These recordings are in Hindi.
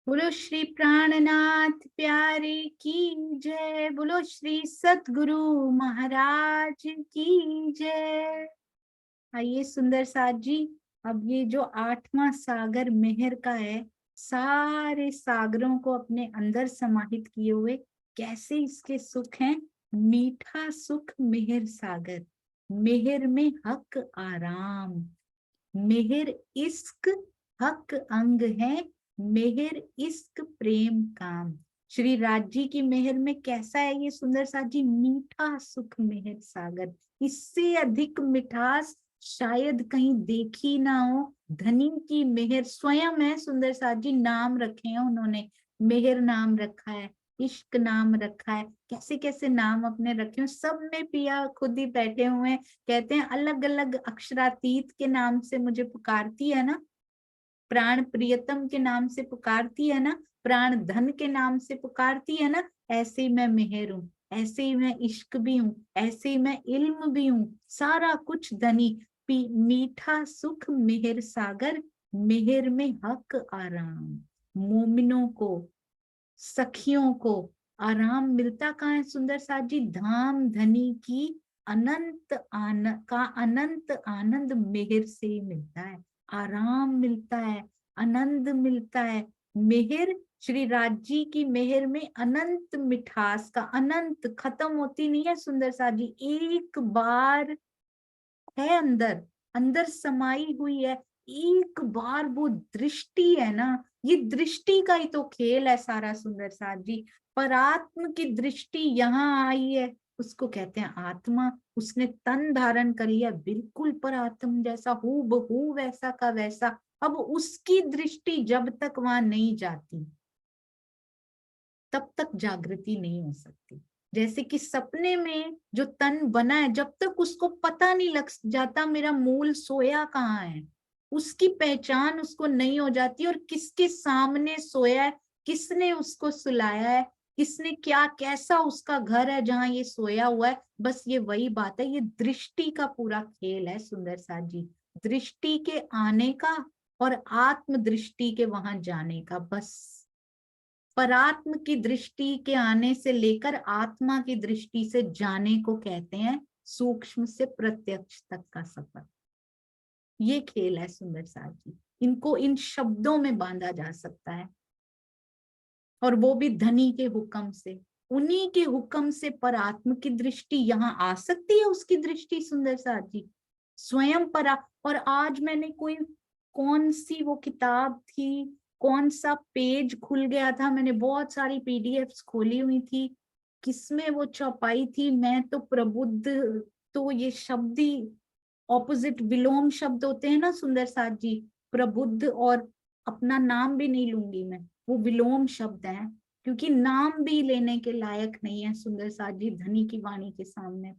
बोलो श्री प्राणनाथ प्यारे की जय। बोलो श्री सतगुरु महाराज की जय। आइए सुंदर साथ जी, अब ये जो 8वां सागर मेहर का है, सारे सागरों को अपने अंदर समाहित किए हुए कैसे इसके सुख हैं। मीठा सुख मेहर सागर, मेहर में हक आराम, मेहर इश्क हक अंग है, मेहर इश्क प्रेम काम। श्री राज जी की मेहर में कैसा है ये सुंदर साथ जी, मीठा सुख मेहर सागर। इससे अधिक मिठास शायद कहीं देखी ना हो। धनी की मेहर स्वयं है सुंदर साथ जी, नाम रखे हैं उन्होंने, मेहर नाम रखा है, इश्क नाम रखा है, कैसे कैसे नाम अपने रखे हैं। सब में पिया खुद ही बैठे हुए हैं, कहते हैं अलग अलग अक्षरातीत के नाम से मुझे पुकारती है ना, प्राण प्रियतम के नाम से पुकारती है ना, प्राण धन के नाम से पुकारती है ना। ऐसे ही मैं मेहर हूँ, ऐसे ही मैं इश्क भी हूँ, ऐसे ही मैं इल्म भी हूँ, सारा कुछ धनी। मीठा सुख मेहर सागर, मेहर में हक आराम। मोमिनों को, सखियों को आराम मिलता कहाँ है सुंदर साथ जी, धाम धनी की अनंत आनंद मेहर से ही मिलता है। आराम मिलता है, आनंद मिलता है। मेहर, श्री राज जी की मेहर में अनंत मिठास का, अनंत खत्म होती नहीं है सुंदर साथ जी, एक बार है अंदर, अंदर समाई हुई है। एक बार वो दृष्टि है ना, ये दृष्टि का ही तो खेल है सारा सुंदर साथ जी। परात्म की दृष्टि यहाँ आई है, उसको कहते हैं आत्मा। उसने तन धारण कर लिया, बिल्कुल परात्म जैसा, हूबहू वैसा का वैसा। अब उसकी दृष्टि जब तक वहां नहीं जाती, तब तक जागृति नहीं हो सकती। जैसे कि सपने में जो तन बना है, जब तक उसको पता नहीं लग जाता मेरा मूल सोया कहाँ है, उसकी पहचान उसको नहीं हो जाती, और किसके सामने सोया है, किसने उसको सुलाया है, किसने क्या कैसा उसका घर है जहाँ ये सोया हुआ है, बस ये वही बात है। ये दृष्टि का पूरा खेल है सुंदर साथ जी, दृष्टि के आने का और आत्म दृष्टि के वहां जाने का। बस परात्म की दृष्टि के आने से लेकर आत्मा की दृष्टि से जाने को कहते हैं सूक्ष्म से प्रत्यक्ष तक का सफर। ये खेल है सुंदर साथ जी, इनको इन शब्दों में बांधा जा सकता है, और वो भी धनी के हुक्म से। उन्हीं के हुक्म से परात्म की दृष्टि यहाँ आ सकती है, उसकी दृष्टि सुंदर साथ जी स्वयं परा। और आज मैंने कोई, कौन सी वो किताब थी, कौन सा पेज खुल गया था, मैंने बहुत सारी पीडीएफ्स खोली हुई थी, किसमें वो छपाई थी, मैं तो प्रबुद्ध, तो ये शब्द ही ऑपोजिट विलोम शब्द होते हैं ना सुंदर साथ जी, प्रबुद्ध और अपना नाम भी नहीं लूंगी मैं, वो विलोम शब्द है, क्योंकि नाम भी लेने के लायक नहीं है सुंदर साथ जी धनी की वाणी के सामने।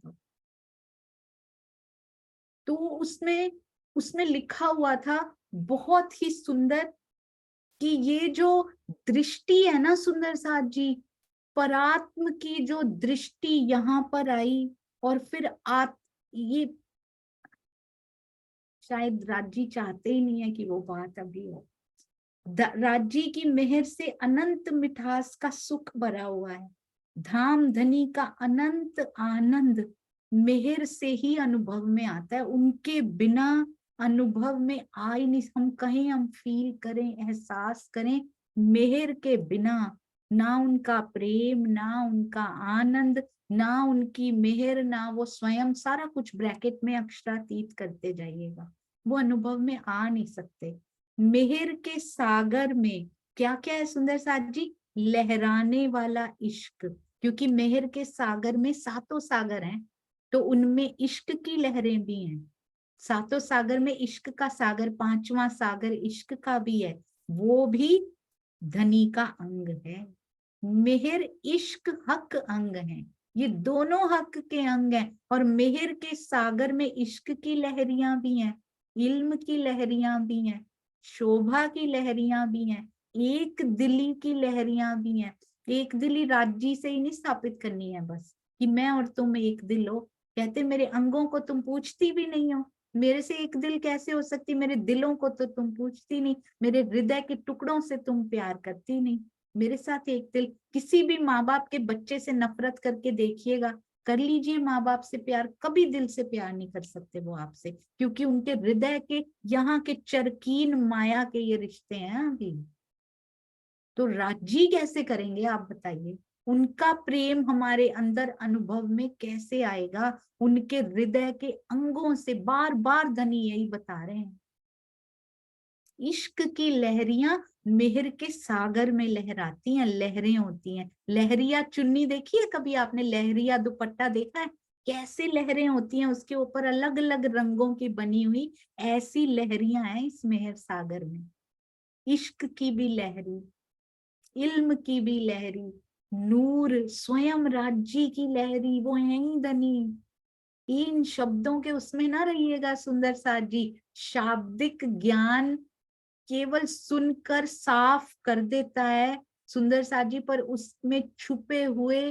तो उसमें उसमें लिखा हुआ था बहुत ही सुंदर, कि ये जो दृष्टि है ना सुंदर साथ जी, परात्म की जो दृष्टि यहाँ पर आई, और फिर ये शायद राजी चाहते ही नहीं है कि वो बात अभी हो। राजी की मेहर से अनंत मिठास का सुख भरा हुआ है, धाम धनी का अनंत आनंद मेहर से ही अनुभव में आता है, उनके बिना अनुभव में आ ही नहीं। हम कहीं हम फील करें, एहसास करें, मेहर के बिना ना उनका प्रेम, ना उनका आनंद, ना उनकी मेहर, ना वो स्वयं, सारा कुछ ब्रैकेट में अक्षरातीत करते जाइएगा, वो अनुभव में आ नहीं सकते। मेहर के सागर में क्या क्या है सुंदर साथ जी, लहराने वाला इश्क, क्योंकि मेहर के सागर में सातों सागर हैं, तो उनमें इश्क की लहरें भी हैं। सातों सागर में इश्क का सागर, पांचवा सागर इश्क का भी है, वो भी धनी का अंग है। मेहर इश्क हक अंग है, ये दोनों हक के अंग हैं। और मेहर के सागर में इश्क की लहरियां भी हैं, इल्म की लहरियां भी हैं, शोभा की लहरियां भी हैं, एक दिली की लहरियां भी हैं। एक दिली राज्य से ही नहीं स्थापित करनी है बस, कि मैं और तुम एक दिल हो, कहते मेरे अंगों को तुम पूछती भी नहीं हो, मेरे से एक दिल कैसे हो सकती, मेरे दिलों को तो तुम पूछती नहीं, मेरे हृदय के टुकड़ों से तुम प्यार करती नहीं, मेरे साथ एक दिल। किसी भी माँ बाप के बच्चे से नफरत करके देखिएगा, कर लीजिए माँ बाप से प्यार, कभी दिल से प्यार नहीं कर सकते वो आपसे, क्योंकि उनके हृदय के यहाँ के चरकीन माया के ये रिश्ते हैं अभी। तो राजी कैसे करेंगे आप बताइए, उनका प्रेम हमारे अंदर अनुभव में कैसे आएगा, उनके हृदय के अंगों से। बार बार धनी यही बता रहे हैं, इश्क की लहरियां मेहर के सागर में लहराती हैं, लहरें होती हैं। लहरिया चुन्नी देखी है कभी आपने, लहरिया दुपट्टा देखा है, कैसे लहरें होती हैं, उसके ऊपर अलग अलग रंगों की बनी हुई ऐसी लहरियां हैं इस मेहर सागर में। इश्क की भी लहरी, इल्म की भी लहरी, नूर स्वयं राज्य की लहरी, वो है ही धनी। इन शब्दों के उसमें ना रहिएगा सुंदर साथ जी, शाब्दिक ज्ञान केवल सुनकर साफ कर देता है सुंदर साथ जी, पर उसमें छुपे हुए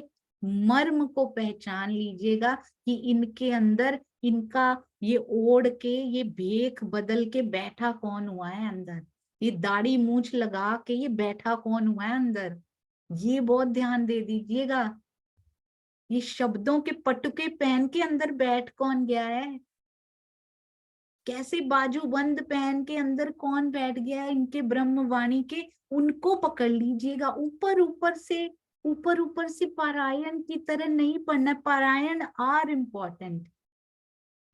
मर्म को पहचान लीजिएगा कि इनके अंदर, इनका ये ओढ़ के, ये भेख बदल के बैठा कौन हुआ है अंदर, ये दाढ़ी मूछ लगा के ये बैठा कौन हुआ है अंदर, ये बहुत ध्यान दे दीजिएगा। ये शब्दों के पटुके पहन के अंदर बैठ कौन गया है, कैसे बाजूबंद पहन के अंदर कौन बैठ गया है इनके ब्रह्मवाणी के, उनको पकड़ लीजिएगा। ऊपर ऊपर से पारायण की तरह नहीं पढ़ना, पारायण आर इम्पोर्टेंट,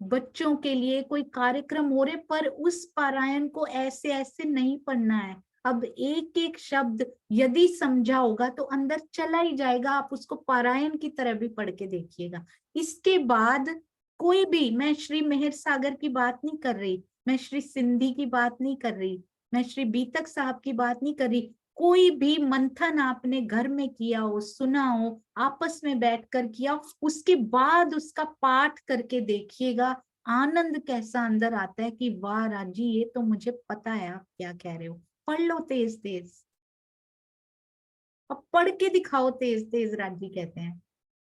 बच्चों के लिए कोई कार्यक्रम हो रहे, पर उस पारायण को ऐसे ऐसे नहीं पढ़ना है। अब एक एक शब्द यदि समझा होगा तो अंदर चला ही जाएगा, आप उसको पारायण की तरह भी पढ़ के देखिएगा। इसके बाद कोई भी, मैं श्री मेहर सागर की बात नहीं कर रही, मैं श्री सिंधी की बात नहीं कर रही, मैं श्री बीतक साहब की बात नहीं कर रही, कोई भी मंथन आपने घर में किया हो, सुना हो, आपस में बैठकर किया हो, उसके बाद उसका पाठ करके देखिएगा, आनंद कैसा अंदर आता है कि वाह राजी ये तो मुझे पता है आप क्या कह रहे हो। पढ़ लो तेज तेज, अब पढ़ के दिखाओ तेज तेज, राजी कहते हैं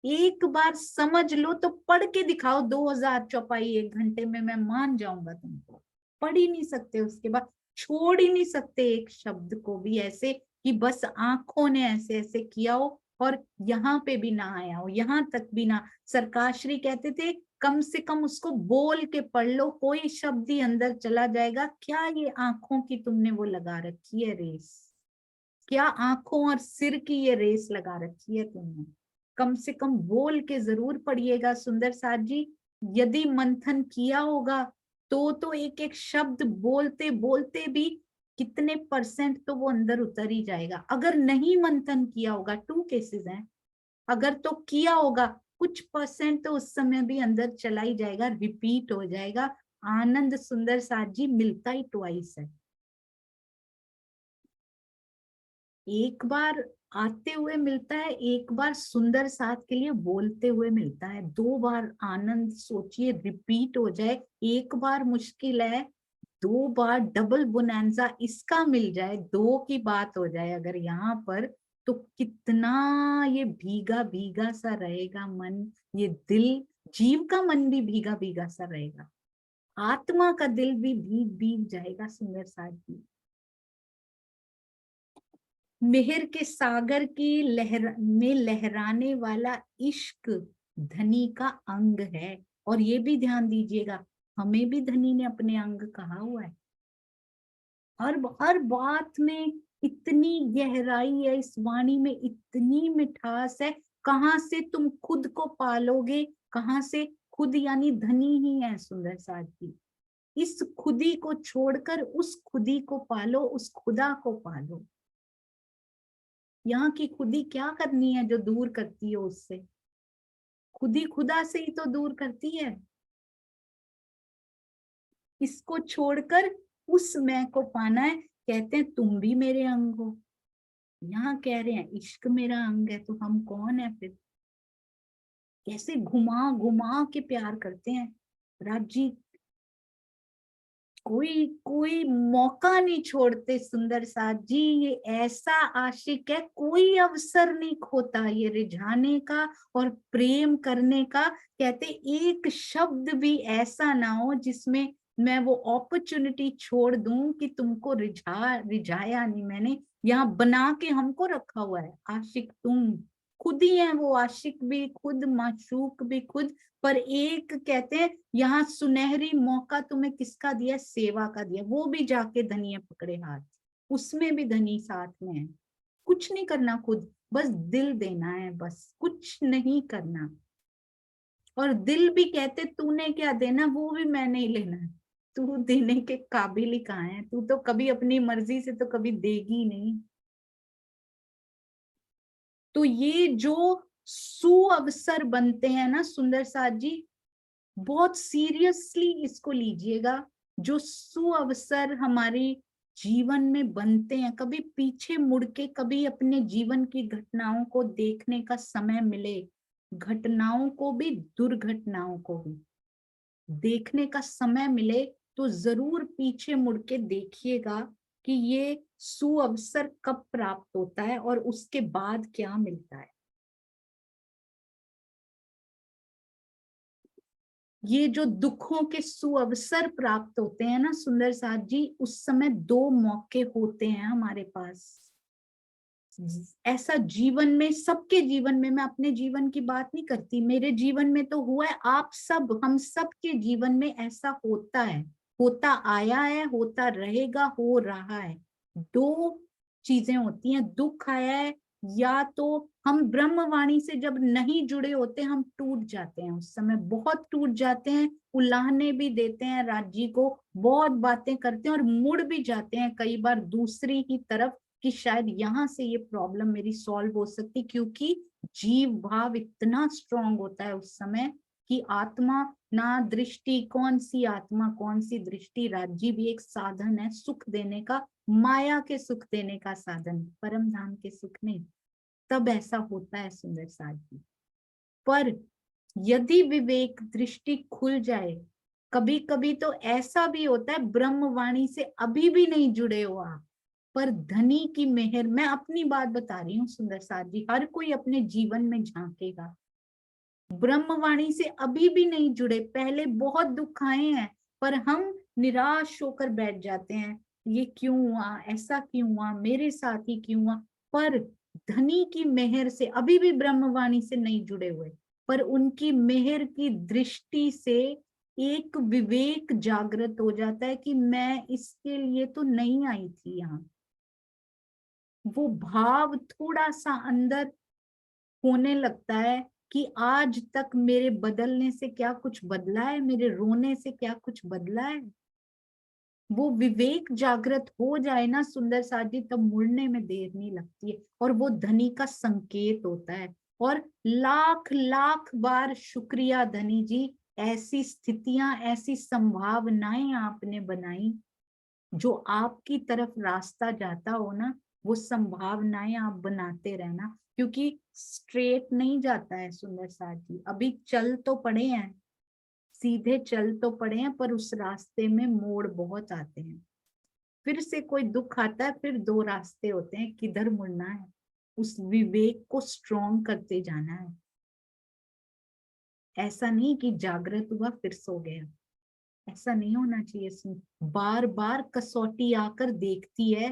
एक बार समझ लो तो पढ़ के दिखाओ, 2000 चौपाई 1 घंटे में मैं मान जाऊंगा तुमको। पढ़ ही नहीं सकते, उसके बाद छोड़ ही नहीं सकते एक शब्द को भी ऐसे कि बस आंखों ने ऐसे ऐसे किया हो और यहाँ पे भी ना आया हो, यहाँ तक भी ना। सरकार श्री कहते थे कम से कम उसको बोल के पढ़ लो, कोई शब्द ही अंदर चला जाएगा। क्या ये आंखों की तुमने वो लगा रखी है रेस, क्या आंखों और सिर की ये रेस लगा रखी है तुमने, कम से कम बोल के जरूर पढ़िएगा सुंदर साथ जी। यदि मंथन किया होगा तो एक एक शब्द बोलते बोलते भी कितने परसेंट तो वो अंदर उतर ही जाएगा। अगर नहीं मंथन किया होगा, 2 केसेस हैं, अगर तो किया होगा कुछ परसेंट तो उस समय भी अंदर चला ही जाएगा, रिपीट हो जाएगा। आनंद सुंदर साथ जी मिलता ही ट्वाइस है, एक बार आते हुए मिलता है, एक बार सुंदर साथ के लिए बोलते हुए मिलता है, 2 बार आनंद सोचिए रिपीट हो जाए, एक बार मुश्किल है, 2 बार डबल बोनांजा इसका मिल जाए, 2 की बात हो जाए अगर यहाँ पर, तो कितना ये भीगा भीगा सा रहेगा मन, ये दिल, जीव का मन भी भीगा भीगा सा रहेगा, आत्मा का दिल भी भीग भीग जाएगा सुंदर साथ जी। मेहर के सागर की लहर में लहराने वाला इश्क धनी का अंग है। और ये भी ध्यान दीजिएगा, हमें भी धनी ने अपने अंग कहा हुआ है, हर बात में इतनी गहराई है, इस वाणी में इतनी मिठास है, कहाँ से तुम खुद को पालोगे, कहाँ से खुद यानी धनी ही है सुंदर साथ जी, इस खुदी को छोड़कर उस खुदी को पालो, उस खुदा को पालो। यहाँ की खुदी क्या करनी है जो दूर करती है उससे, खुदी खुदा से ही तो दूर करती है। इसको छोड़कर उस मैं को पाना है, कहते हैं तुम भी मेरे अंग हो, यहाँ कह रहे हैं इश्क मेरा अंग है, तो हम कौन है फिर। कैसे घुमा घुमा के प्यार करते हैं राजी, कोई कोई मौका नहीं छोड़ते सुंदर साथ जी। ये ऐसा आशिक है, कोई अवसर नहीं खोता ये रिझाने का और प्रेम करने का। कहते एक शब्द भी ऐसा ना हो जिसमें मैं वो अपॉर्चुनिटी छोड़ दूं कि तुमको रिझाया नहीं मैंने। यहाँ बना के हमको रखा हुआ है, आशिक तुम खुद ही है, वो आशिक भी खुद, माशूक भी खुद। पर एक कहते हैं यहाँ सुनहरी मौका तुम्हें किसका दिया? सेवा का दिया। वो भी जाके धनिया पकड़े हाथ, उसमें भी धनी साथ में है। कुछ नहीं करना खुद, बस दिल देना है, बस कुछ नहीं करना। और दिल भी कहते तूने क्या देना, वो भी मैं नहीं लेना। तू देने के काबिल ही कहाँ है? तू तो कभी अपनी मर्जी से तो कभी देगी नहीं। तो ये जो सुअवसर बनते हैं ना सुंदर साथ जी, बहुत सीरियसली इसको लीजिएगा। जो सुअवसर हमारे जीवन में बनते हैं, कभी पीछे मुड़ के कभी अपने जीवन की घटनाओं को देखने का समय मिले, घटनाओं को भी दुर्घटनाओं को भी देखने का समय मिले, तो जरूर पीछे मुड़ के देखिएगा कि ये सुअवसर कब प्राप्त होता है और उसके बाद क्या मिलता है। ये जो दुखों के सुअवसर प्राप्त होते हैं ना सुंदर साथ जी, उस समय दो मौके होते हैं हमारे पास। ऐसा जीवन में, सबके जीवन में, मैं अपने जीवन की बात नहीं करती, मेरे जीवन में तो हुआ है, आप सब, हम सब के जीवन में ऐसा होता है, होता आया है, होता रहेगा, हो रहा है। दो चीजें होती हैं, दुख आया है, या तो हम ब्रह्मवाणी से जब नहीं जुड़े होते हम टूट जाते हैं, उस समय बहुत टूट जाते हैं, उलाहने भी देते हैं राज्य को, बहुत बातें करते हैं और मुड़ भी जाते हैं कई बार दूसरी ही तरफ कि शायद यहाँ से ये प्रॉब्लम मेरी सॉल्व हो सकती, क्योंकि जीव भाव इतना स्ट्रांग होता है उस समय कि आत्मा ना दृष्टि, कौन सी आत्मा कौन सी दृष्टि, राज्य भी एक साधन है सुख देने का, माया के सुख देने का साधन, परम धाम के सुख नहीं। तब ऐसा होता है सुंदर साथ जी। पर यदि विवेक दृष्टि खुल जाए, कभी कभी तो ऐसा भी होता है ब्रह्मवाणी से अभी भी नहीं जुड़े हो आप, पर धनी की मेहर, मैं अपनी बात बता रही हूँ सुंदर साथ जी, हर कोई अपने जीवन में झांकेगा, ब्रह्मवाणी से अभी भी नहीं जुड़े, पहले बहुत दुख आए हैं, पर हम निराश होकर बैठ जाते हैं, ये क्यों हुआ, ऐसा क्यों हुआ, मेरे साथ ही क्यों हुआ। पर धनी की मेहर से, अभी भी ब्रह्मवाणी से नहीं जुड़े हुए, पर उनकी मेहर की दृष्टि से एक विवेक जागृत हो जाता है कि मैं इसके लिए तो नहीं आई थी यहाँ। वो भाव थोड़ा सा अंदर होने लगता है कि आज तक मेरे बदलने से क्या कुछ बदला है, मेरे रोने से क्या कुछ बदला है। वो विवेक जागृत हो जाए ना सुंदर साथ जी, तब मुड़ने में देर नहीं लगती है, और वो धनी का संकेत होता है। और लाख लाख बार शुक्रिया धनी जी, ऐसी स्थितियां, ऐसी संभावनाएं आपने बनाई, जो आपकी तरफ रास्ता जाता हो ना, वो संभावनाएं आप बनाते रहना, क्योंकि स्ट्रेट नहीं जाता है सुंदर साथ जी। अभी चल तो पड़े हैं, सीधे चल तो पड़े हैं, पर उस रास्ते में मोड़ बहुत आते हैं, फिर से कोई दुख आता है, फिर दो रास्ते होते हैं, किधर मुड़ना है, उस विवेक को स्ट्रॉन्ग करते जाना है। ऐसा नहीं कि जागृत हुआ फिर सो गया, ऐसा नहीं होना चाहिए। सुन, बार बार कसौटी आकर देखती है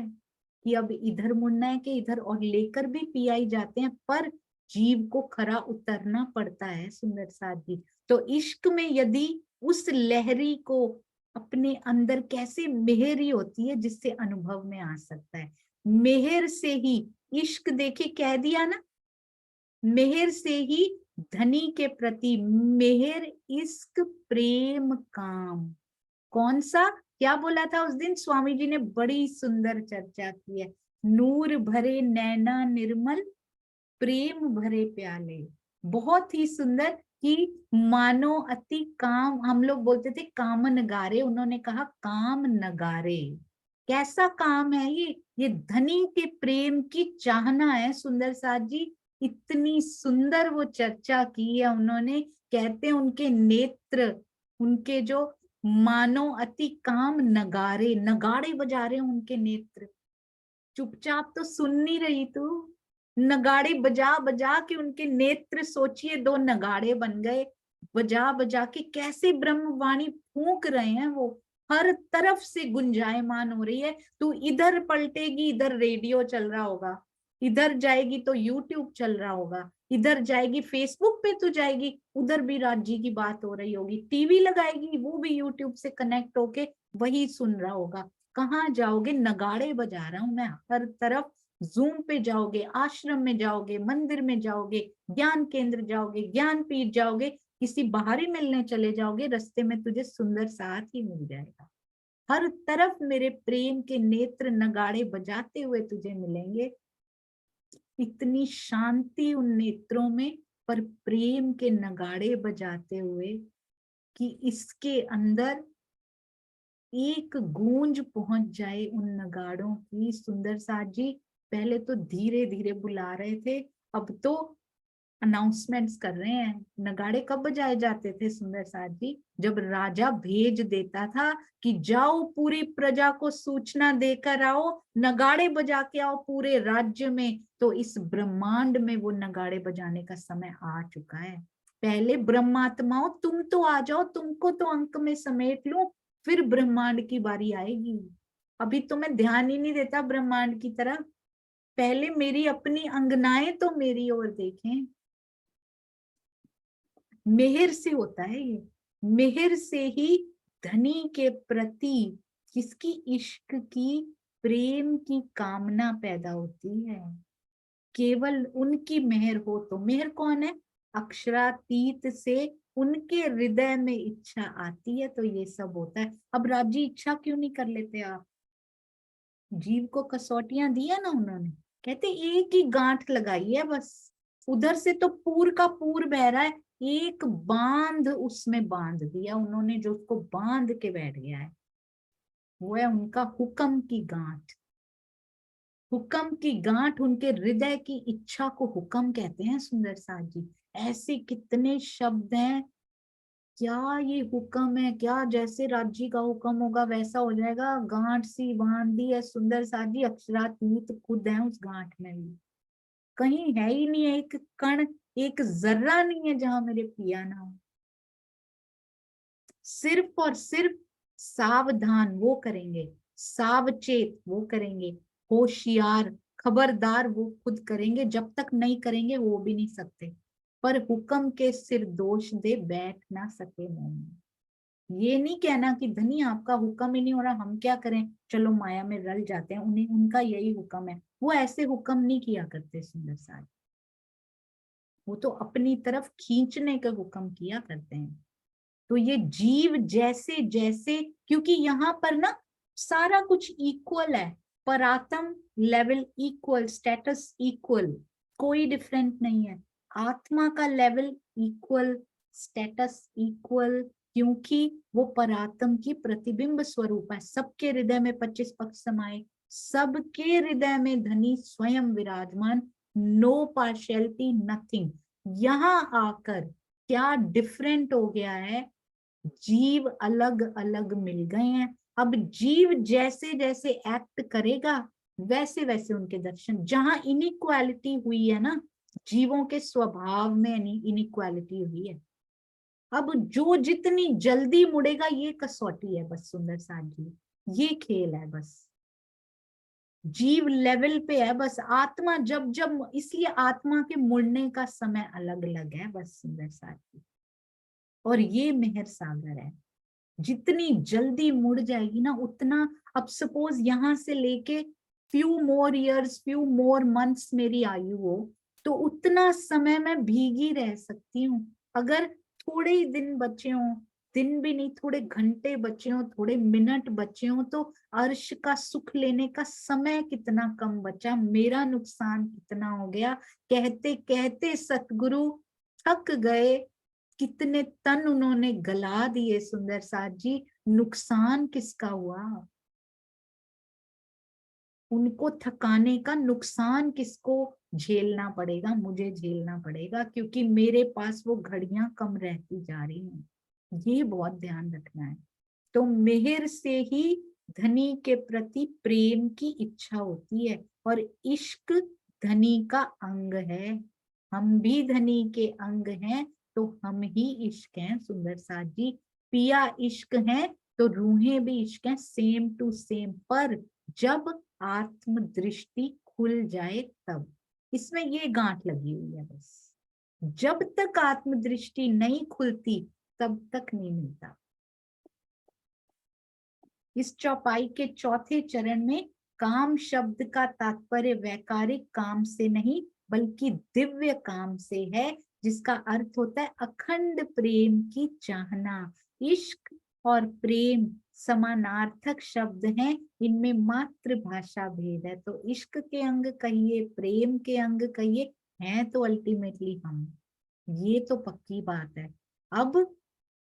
कि अब इधर मुड़ना है कि इधर, और लेकर भी पियाई जाते हैं, पर जीव को खरा उतरना पड़ता है सुंदर साथ जी। तो इश्क में यदि उस लहरी को अपने अंदर, कैसे मेहरी होती है जिससे अनुभव में आ सकता है, मेहर से ही इश्क, देखे कह दिया ना, मेहर से ही धनी के प्रति मेहर, इश्क, प्रेम, काम। कौन सा, क्या बोला था उस दिन स्वामी जी ने, बड़ी सुंदर चर्चा की है, नूर भरे नैना निर्मल, प्रेम भरे प्याले। बहुत ही सुंदर, कि मानो अति काम, हम लोग बोलते थे काम नगारे, उन्होंने कहा काम नगारे। कैसा काम है ये धनी के प्रेम की चाहना है सुंदर साथ जी। इतनी सुंदर वो चर्चा की है उन्होंने, कहते हैं उनके नेत्र, उनके जो मानो अति काम नगाड़े, नगाड़े बजा रहे हैं उनके नेत्र। चुपचाप तो सुन नहीं रही तू, नगाड़े बजा बजा के उनके नेत्र, सोचिए दो नगाड़े बन गए। बजा बजा के कैसे ब्रह्मवाणी फूंक रहे हैं वो, हर तरफ से गुंजायमान हो रही है। तू इधर पलटेगी इधर रेडियो चल रहा होगा, इधर जाएगी तो यूट्यूब चल रहा होगा, इधर जाएगी फेसबुक पे तो जाएगी उधर भी राज जी की बात हो रही होगी, टीवी लगाएगी वो भी यूट्यूब से कनेक्ट होके वही सुन रहा होगा। कहाँ जाओगे, नगाड़े बजा रहा हूं मैं हर तरफ। जूम पे जाओगे, आश्रम में जाओगे, मंदिर में जाओगे, ज्ञान केंद्र जाओगे, ज्ञान पीठ जाओगे, किसी बाहरी मिलने चले जाओगे, रास्ते में तुझे सुंदर साथ ही मिल जाएगा। हर तरफ मेरे प्रेम के नेत्र नगाड़े बजाते हुए तुझे मिलेंगे। इतनी शांति उन नेत्रों में, पर प्रेम के नगाड़े बजाते हुए कि इसके अंदर एक गूंज पहुंच जाए उन नगाड़ों की। सुंदर साथ जी पहले तो धीरे धीरे बुला रहे थे, अब तो अनाउंसमेंट्स कर रहे हैं। नगाड़े कब बजाए जाते थे सुंदर साथ जी? जब राजा भेज देता था कि जाओ पूरी प्रजा को सूचना देकर आओ, नगाड़े बजा के आओ पूरे राज्य में। तो इस ब्रह्मांड में वो नगाड़े बजाने का समय आ चुका है। पहले ब्रह्मात्माओं तुम तो आ जाओ, तुमको तो अंक में समेट लूं, फिर ब्रह्मांड की बारी आएगी। अभी तो मैं ध्यान ही नहीं देता ब्रह्मांड की तरफ, पहले मेरी अपनी अंगनाएं तो मेरी ओर देखें। मेहर से होता है ये, मेहर से ही धनी के प्रति किसकी इश्क की, प्रेम की कामना पैदा होती है। केवल उनकी मेहर हो तो, मेहर कौन है? अक्षरातीत से उनके हृदय में इच्छा आती है तो ये सब होता है। अब राजी इच्छा क्यों नहीं कर लेते आप? जीव को कसौटियां दी है ना उन्होंने, कहते एक ही गांठ लगाई है बस, उधर से तो पूर का पूर बह रहा है, एक बांध उसमें बांध दिया उन्होंने, जो उसको बांध के बैठ गया है वो है उनका हुक्म की गांठ। हुक्म की गांठ, उनके हृदय की इच्छा को हुक्म कहते हैं सुंदर साथ जी। ऐसे कितने शब्द हैं, क्या ये हुक्म है, क्या जैसे राज्य का हुक्म होगा वैसा हो जाएगा। गांठ सी बांध दी है सुंदर साथ जी, अक्षरातीत खुद है उस गांठ में भी, कहीं है ही नहीं है एक कण, एक जर्रा नहीं है जहां मेरे पिया ना हो। सिर्फ और सिर्फ सावधान वो करेंगे, सावचेत वो करेंगे, होशियार खबरदार वो खुद करेंगे, जब तक नहीं करेंगे वो भी नहीं सकते। पर हुक्म के सिर दोष दे बैठ ना सके मुंह में। ये नहीं कहना कि धनी आपका हुक्म ही नहीं हो रहा, हम क्या करें, चलो माया में रल जाते हैं, उन्हें उनका यही हुक्म है। वो ऐसे हुक्म नहीं किया करते सुंदर साथ, वो तो अपनी तरफ खींचने का हुक्म किया करते हैं। तो ये जीव जैसे जैसे, क्योंकि यहाँ पर ना सारा कुछ इक्वल है, परातम लेवल इक्वल, स्टेटस इक्वल, कोई डिफरेंट नहीं है। आत्मा का लेवल इक्वल, स्टेटस इक्वल, क्योंकि वो परात्म की प्रतिबिंब स्वरूप है। सबके हृदय में 25 पक्ष समाये, सबके हृदय में धनी स्वयं विराजमान, नो पार्शियलिटी नथिंग। यहाँ आकर क्या डिफरेंट हो गया है, जीव अलग अलग मिल गए हैं। अब जीव जैसे जैसे एक्ट करेगा वैसे वैसे उनके दर्शन, जहां इनइक्वालिटी हुई है ना, जीवों के स्वभाव में इनइक्वालिटी हुई है, अब जो जितनी जल्दी मुड़ेगा ये कसौटी है बस सुंदर साथ जी, ये खेल है बस। जीव लेवल पे है बस, आत्मा जब जब, इसलिए आत्मा के मुड़ने का समय अलग अलग है बस सुंदर साथ जी। और ये मेहर सागर है, जितनी जल्दी मुड़ जाएगी ना उतना, अब सपोज यहाँ से लेके few more years, few more months मेरी आयु हो, तो उतना समय मैं भीगी रह सकती हूँ। अगर थोड़े ही दिन बचे हों, दिन भी नहीं, थोड़े घंटे बचे हों, थोड़े मिनट बचे हों, तो अर्श का सुख लेने का समय कितना कम बचा, मेरा नुकसान कितना हो गया। कहते कहते सतगुरु थक गए, कितने तन उन्होंने गला दिए सुंदर साथ जी, नुकसान किसका हुआ? उनको थकाने का नुकसान किसको झेलना पड़ेगा? मुझे झेलना पड़ेगा, क्योंकि मेरे पास वो घड़ियां कम रहती जा रही हैं। ये बहुत ध्यान रखना है। तो मेहर से ही धनी के प्रति प्रेम की इच्छा होती है, और इश्क धनी का अंग है। हम भी धनी के अंग हैं, तो हम ही इश्क हैं सुंदर साथ जी। पिया इश्क है तो रूहें भी इश्क हैं, सेम टू सेम। पर जब आत्म दृष्टि खुल जाए तब, इसमें ये गांठ लगी हुई है बस। जब तक आत्म दृष्टि नहीं खुलती तब तक नहीं मिलता। इस चौपाई के चौथे चरण में काम शब्द का तात्पर्य वैकारिक काम से नहीं बल्कि दिव्य काम से है, जिसका अर्थ होता है अखंड प्रेम की चाहना। इश्क और प्रेम समानार्थक शब्द हैं, इनमें मात्र भाषा भेद है। तो इश्क के अंग कहिए, प्रेम के अंग कहिए, हैं तो अल्टीमेटली हम। ये तो पक्की बात है। अब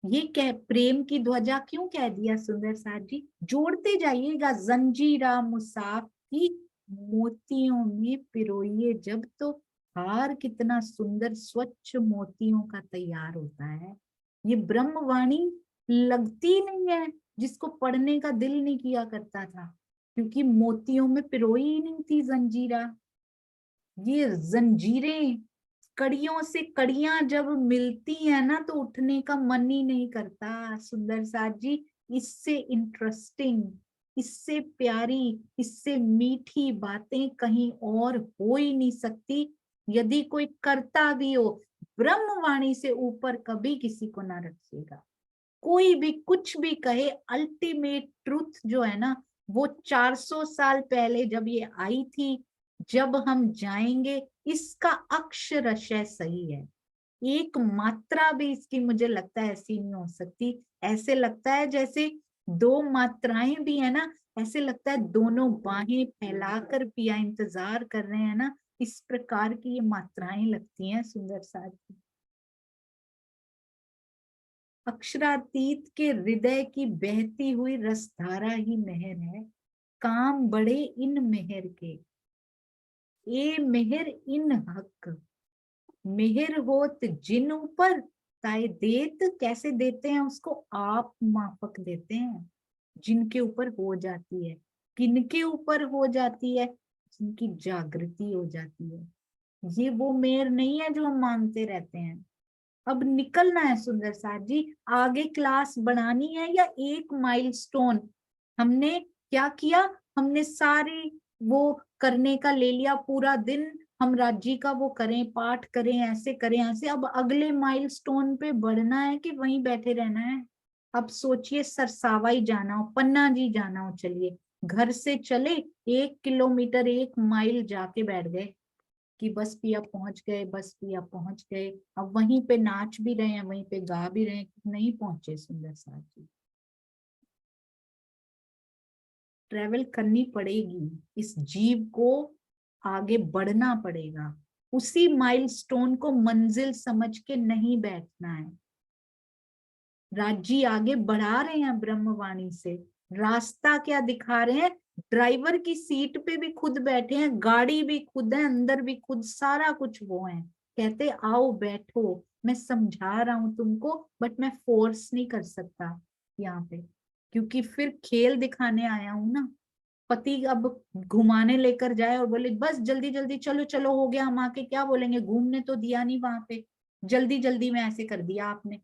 ये कह प्रेम की ध्वजा क्यों कह दिया सुंदर साथ जी, जोड़ते जाइएगा। जंजीरा मुसाफ की मोतियों में पिरोइए जब, तो हार कितना सुंदर स्वच्छ मोतियों का तैयार होता है। ये ब्रह्मवाणी लगती नहीं है जिसको पढ़ने का दिल नहीं किया करता था, क्योंकि मोतियों में पिरोई ही नहीं थी जंजीरा। ये जंजीरें, कड़ियों से कड़ियां जब मिलती है ना तो उठने का मन ही नहीं करता सुंदर साथ जी। इससे इंटरेस्टिंग, इससे प्यारी, इससे मीठी बातें कहीं और हो ही नहीं सकती। यदि कोई करता भी हो, ब्रह्मवाणी से ऊपर कभी किसी को ना रखिएगा। कोई भी कुछ भी कहे, अल्टीमेट ट्रुथ जो है ना, वो 400 साल पहले जब ये आई थी, जब हम जाएंगे, इसका अक्षरशः सही है। एक मात्रा भी इसकी मुझे लगता है ऐसी नहीं हो सकती। ऐसे लगता है जैसे दो मात्राएं भी है ना, ऐसे लगता है दोनों बाहें फैलाकर पिया इंतजार कर रहे हैं ना, इस प्रकार की ये मात्राएं लगती हैं सुंदर साथ जी। अक्षरातीत के हृदय की बहती हुई रसधारा ही मेहर है। काम बड़े इन मेहर के, ए मेहर इन हक। मेहर होत जिन ऊपर, ताए देत कैसे देते हैं उसको, आप माफक देते हैं। जिनके ऊपर हो जाती है, किनके ऊपर हो जाती है, जिनकी जागृति हो जाती है। ये वो मेहर नहीं है जो हम मांगते रहते हैं। अब निकलना है सुंदर साथ जी, आगे क्लास बढ़ानी है या एक माइलस्टोन। हमने क्या किया, हमने सारी वो करने का ले लिया, पूरा दिन हम राज्य का वो करें, पाठ करें, ऐसे करें ऐसे। अब अगले माइलस्टोन पे बढ़ना है कि वहीं बैठे रहना है। अब सोचिए, सरसावाई जाना हो, पन्ना जी जाना हो, चलिए घर से चले 1 किलोमीटर 1 माइल जाके बैठ गए कि बस पिया पहुंच गए, बस पिया पहुंच गए। अब वहीं पे नाच भी रहे हैं, वहीं पे गा भी रहे हैं, नहीं पहुंचे सुंदर साथ जी। ट्रेवल करनी पड़ेगी, इस जीव को आगे बढ़ना पड़ेगा। उसी माइलस्टोन को मंजिल समझ के नहीं बैठना है। राज्य आगे बढ़ा रहे हैं ब्रह्मवाणी से, रास्ता क्या दिखा रहे हैं, ड्राइवर की सीट पे भी खुद बैठे हैं, गाड़ी भी खुद है, अंदर भी खुद, सारा कुछ वो है। कहते आओ बैठो, मैं समझा रहा हूं तुमको, बट मैं फोर्स नहीं कर सकता यहाँ पे, क्योंकि फिर खेल दिखाने आया हूं ना। पति अब घुमाने लेकर जाए और बोले बस जल्दी जल्दी चलो चलो हो गया, हम आके क्या बोलेंगे, घूमने तो दिया नहीं वहां पे, जल्दी जल्दी में ऐसे कर दिया आपने,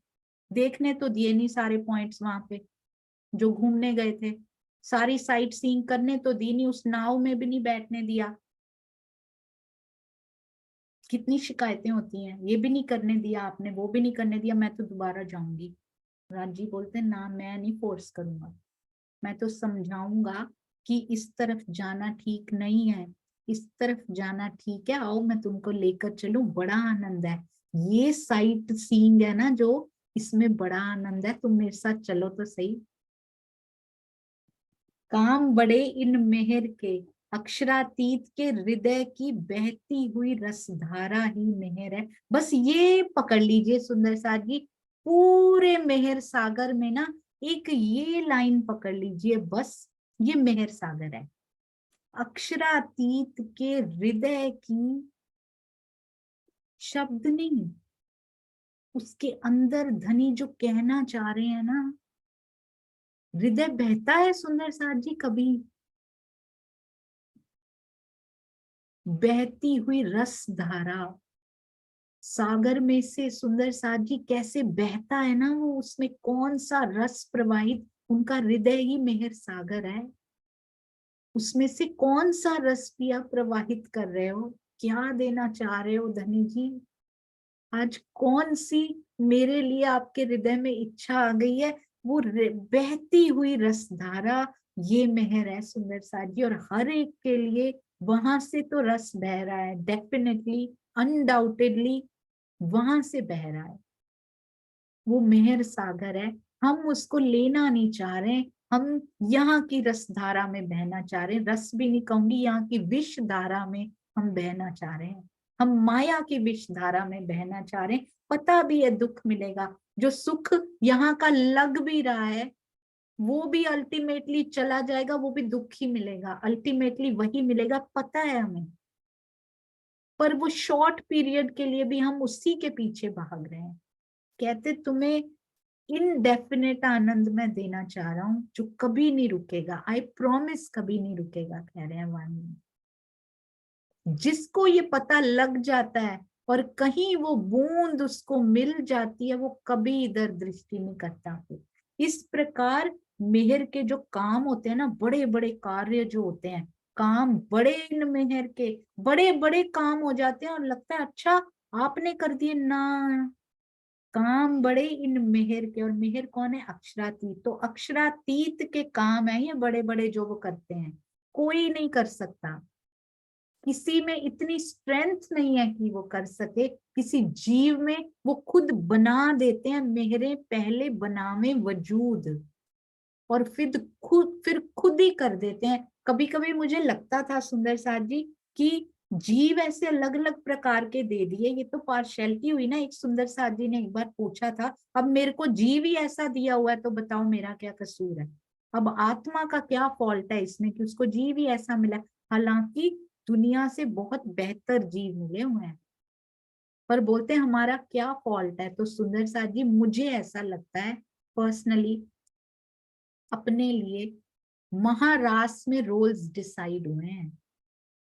देखने तो दिए नहीं सारे पॉइंट्स वहां पे जो घूमने गए थे, सारी साइट सीइंग करने तो दी नहीं, उस नाव में भी नहीं बैठने दिया। कितनी शिकायतें होती हैं, ये भी नहीं करने दिया आपने, वो भी नहीं करने दिया, मैं तो दोबारा जाऊंगी। राजी बोलते ना, मैं नहीं फोर्स करूंगा, मैं तो समझाऊंगा कि इस तरफ जाना ठीक नहीं है, इस तरफ जाना ठीक है, आओ मैं तुमको लेकर चलूं, बड़ा आनंद है। ये साइट सीइंग है ना जो, इसमें बड़ा आनंद है, तुम मेरे साथ चलो तो सही। काम बड़े इन मेहर के, अक्षरातीत के हृदय की बहती हुई रसधारा ही मेहर है। बस ये पकड़ लीजिए सुंदर साथ जी, पूरे मेहर सागर में ना एक ये लाइन पकड़ लीजिए बस, ये मेहर सागर है। अक्षरातीत के हृदय की, शब्द नहीं, उसके अंदर धनी जो कहना चाह रहे हैं ना, हृदय बहता है सुंदर साथ जी कभी? बहती हुई रस धारा सागर में से सुंदर साथ जी कैसे बहता है ना वो, उसमें कौन सा रस प्रवाहित, उनका हृदय ही मेहर सागर है, उसमें से कौन सा रस पिया प्रवाहित कर रहे हो, क्या देना चाह रहे हो धनी जी? आज कौन सी मेरे लिए आपके हृदय में इच्छा आ गई है, वो बहती हुई रसधारा, ये मेहर है सुंदर साथ जी। और हर एक के लिए वहां से तो रस बह रहा है, डेफिनेटली, अनडाउटेडली वहां से बह रहा है, वो मेहर सागर है। हम उसको लेना नहीं चाह रहे, हम यहाँ की रस धारा में बहना चाह रहे हैं, रस भी नहीं कहूंगी, यहाँ की विष धारा में हम बहना चाह रहे हैं, हम माया की विष धारा में बहना चाह रहे हैं। पता भी है दुख मिलेगा, जो सुख यहाँ का लग भी रहा है वो भी अल्टीमेटली चला जाएगा, वो भी दुख ही मिलेगा, अल्टीमेटली वही मिलेगा, पता है हमें। पर वो शॉर्ट पीरियड के लिए भी हम उसी के पीछे भाग रहे हैं। कहते तुम्हें इनडेफिनेट आनंद मैं देना चाह रहा हूं जो कभी नहीं रुकेगा, आई प्रॉमिस कभी नहीं रुकेगा, कह रहे हैं वाणी। जिसको ये पता लग जाता है और कहीं वो बूंद उसको मिल जाती है, वो कभी इधर दृष्टि नहीं करता। इस प्रकार मेहर के जो काम होते हैं ना, बड़े बड़े कार्य जो होते हैं, काम बड़े इन मेहर के बड़े बड़े काम हो जाते हैं और लगता है अच्छा आपने कर दिए ना, काम बड़े इन मेहर के। और मेहर कौन है? अक्षरातीत। तो अक्षरातीत के काम है ये बड़े बड़े जो वो करते हैं, कोई नहीं कर सकता, किसी में इतनी स्ट्रेंथ नहीं है कि वो कर सके, किसी जीव में वो खुद बना देते हैं मेहरे, पहले बनावे वजूद और फिर खुद ही कर देते हैं। कभी कभी मुझे लगता था सुंदर साथ जी कि जीव ऐसे अलग अलग प्रकार के दे दिए, ये तो पार्शियलिटी हुई ना। एक सुंदर साथ जी ने एक बार पूछा था, अब मेरे को जीव ही ऐसा दिया हुआ है तो बताओ मेरा क्या कसूर है? अब आत्मा का क्या फॉल्ट है इसमें कि उसको जीव ही ऐसा मिला? हालांकि दुनिया से बहुत बेहतर जीव मिले हुए हैं, पर बोलते हैं हमारा क्या फॉल्ट है? तो सुंदर साथ जी मुझे ऐसा लगता है पर्सनली, अपने लिए महारास में रोल्स डिसाइड हुए हैं,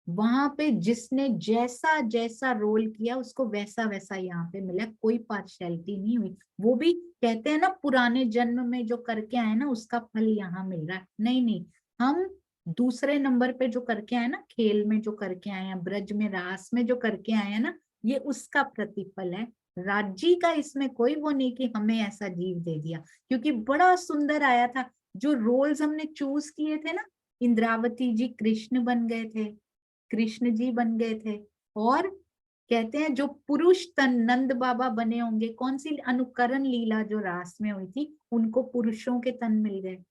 वहां पे जिसने जैसा जैसा रोल किया उसको वैसा वैसा यहाँ पे मिला, कोई पार्शियलिटी नहीं हुई। वो भी कहते हैं ना पुराने जन्म में जो करके आए ना उसका फल यहाँ मिल रहा है, नहीं नहीं, हम दूसरे नंबर पे जो करके आए ना, खेल में जो करके आए हैं, ब्रज में रास में जो करके आए हैं ना, ये उसका प्रतिफल है। राज्य का इसमें कोई वो नहीं कि हमें ऐसा जीव दे दिया, क्योंकि बड़ा सुंदर आया था जो रोल्स हमने चूज किए थे ना। इंद्रावती जी कृष्ण बन गए थे, कृष्ण जी बन गए थे। और कहते हैं जो पुरुष तन नंद बाबा बने होंगे, कौन सी अनुकरण लीला जो रास में हुई थी, उनको पुरुषों के तन मिल गए।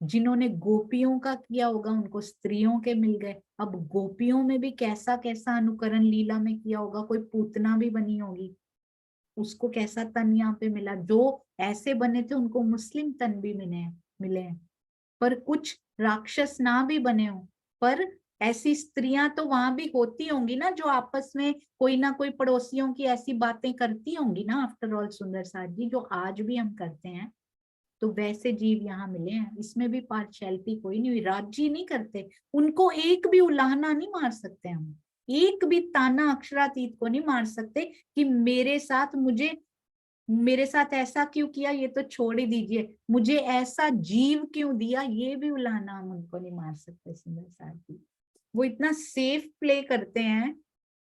जिन्होंने गोपियों का किया होगा उनको स्त्रियों के मिल गए। अब गोपियों में भी कैसा कैसा अनुकरण लीला में किया होगा, कोई पूतना भी बनी होगी, उसको कैसा तन यहाँ पे मिला। जो ऐसे बने थे उनको मुस्लिम तन भी मिले हैं। पर कुछ राक्षस ना भी बने हो, पर ऐसी स्त्रियां तो वहां भी होती होंगी ना जो आपस में कोई ना कोई पड़ोसियों की ऐसी बातें करती होंगी ना, आफ्टर ऑल सुंदर साथ जी, जो आज भी हम करते हैं। तो वैसे जीव यहाँ मिले हैं, इसमें भी पार्शियलिटी कोई नहीं हुई, राज्य नहीं करते, उनको एक भी उलाहना नहीं मार सकते हम, एक भी ताना अक्षरातीत को नहीं मार सकते कि मेरे साथ ऐसा क्यों किया, ये तो छोड़ ही दीजिए, मुझे ऐसा जीव क्यों दिया, ये भी उलाहना हम उनको नहीं मार सकते सुंदर साथ जी। वो इतना सेफ प्ले करते हैं,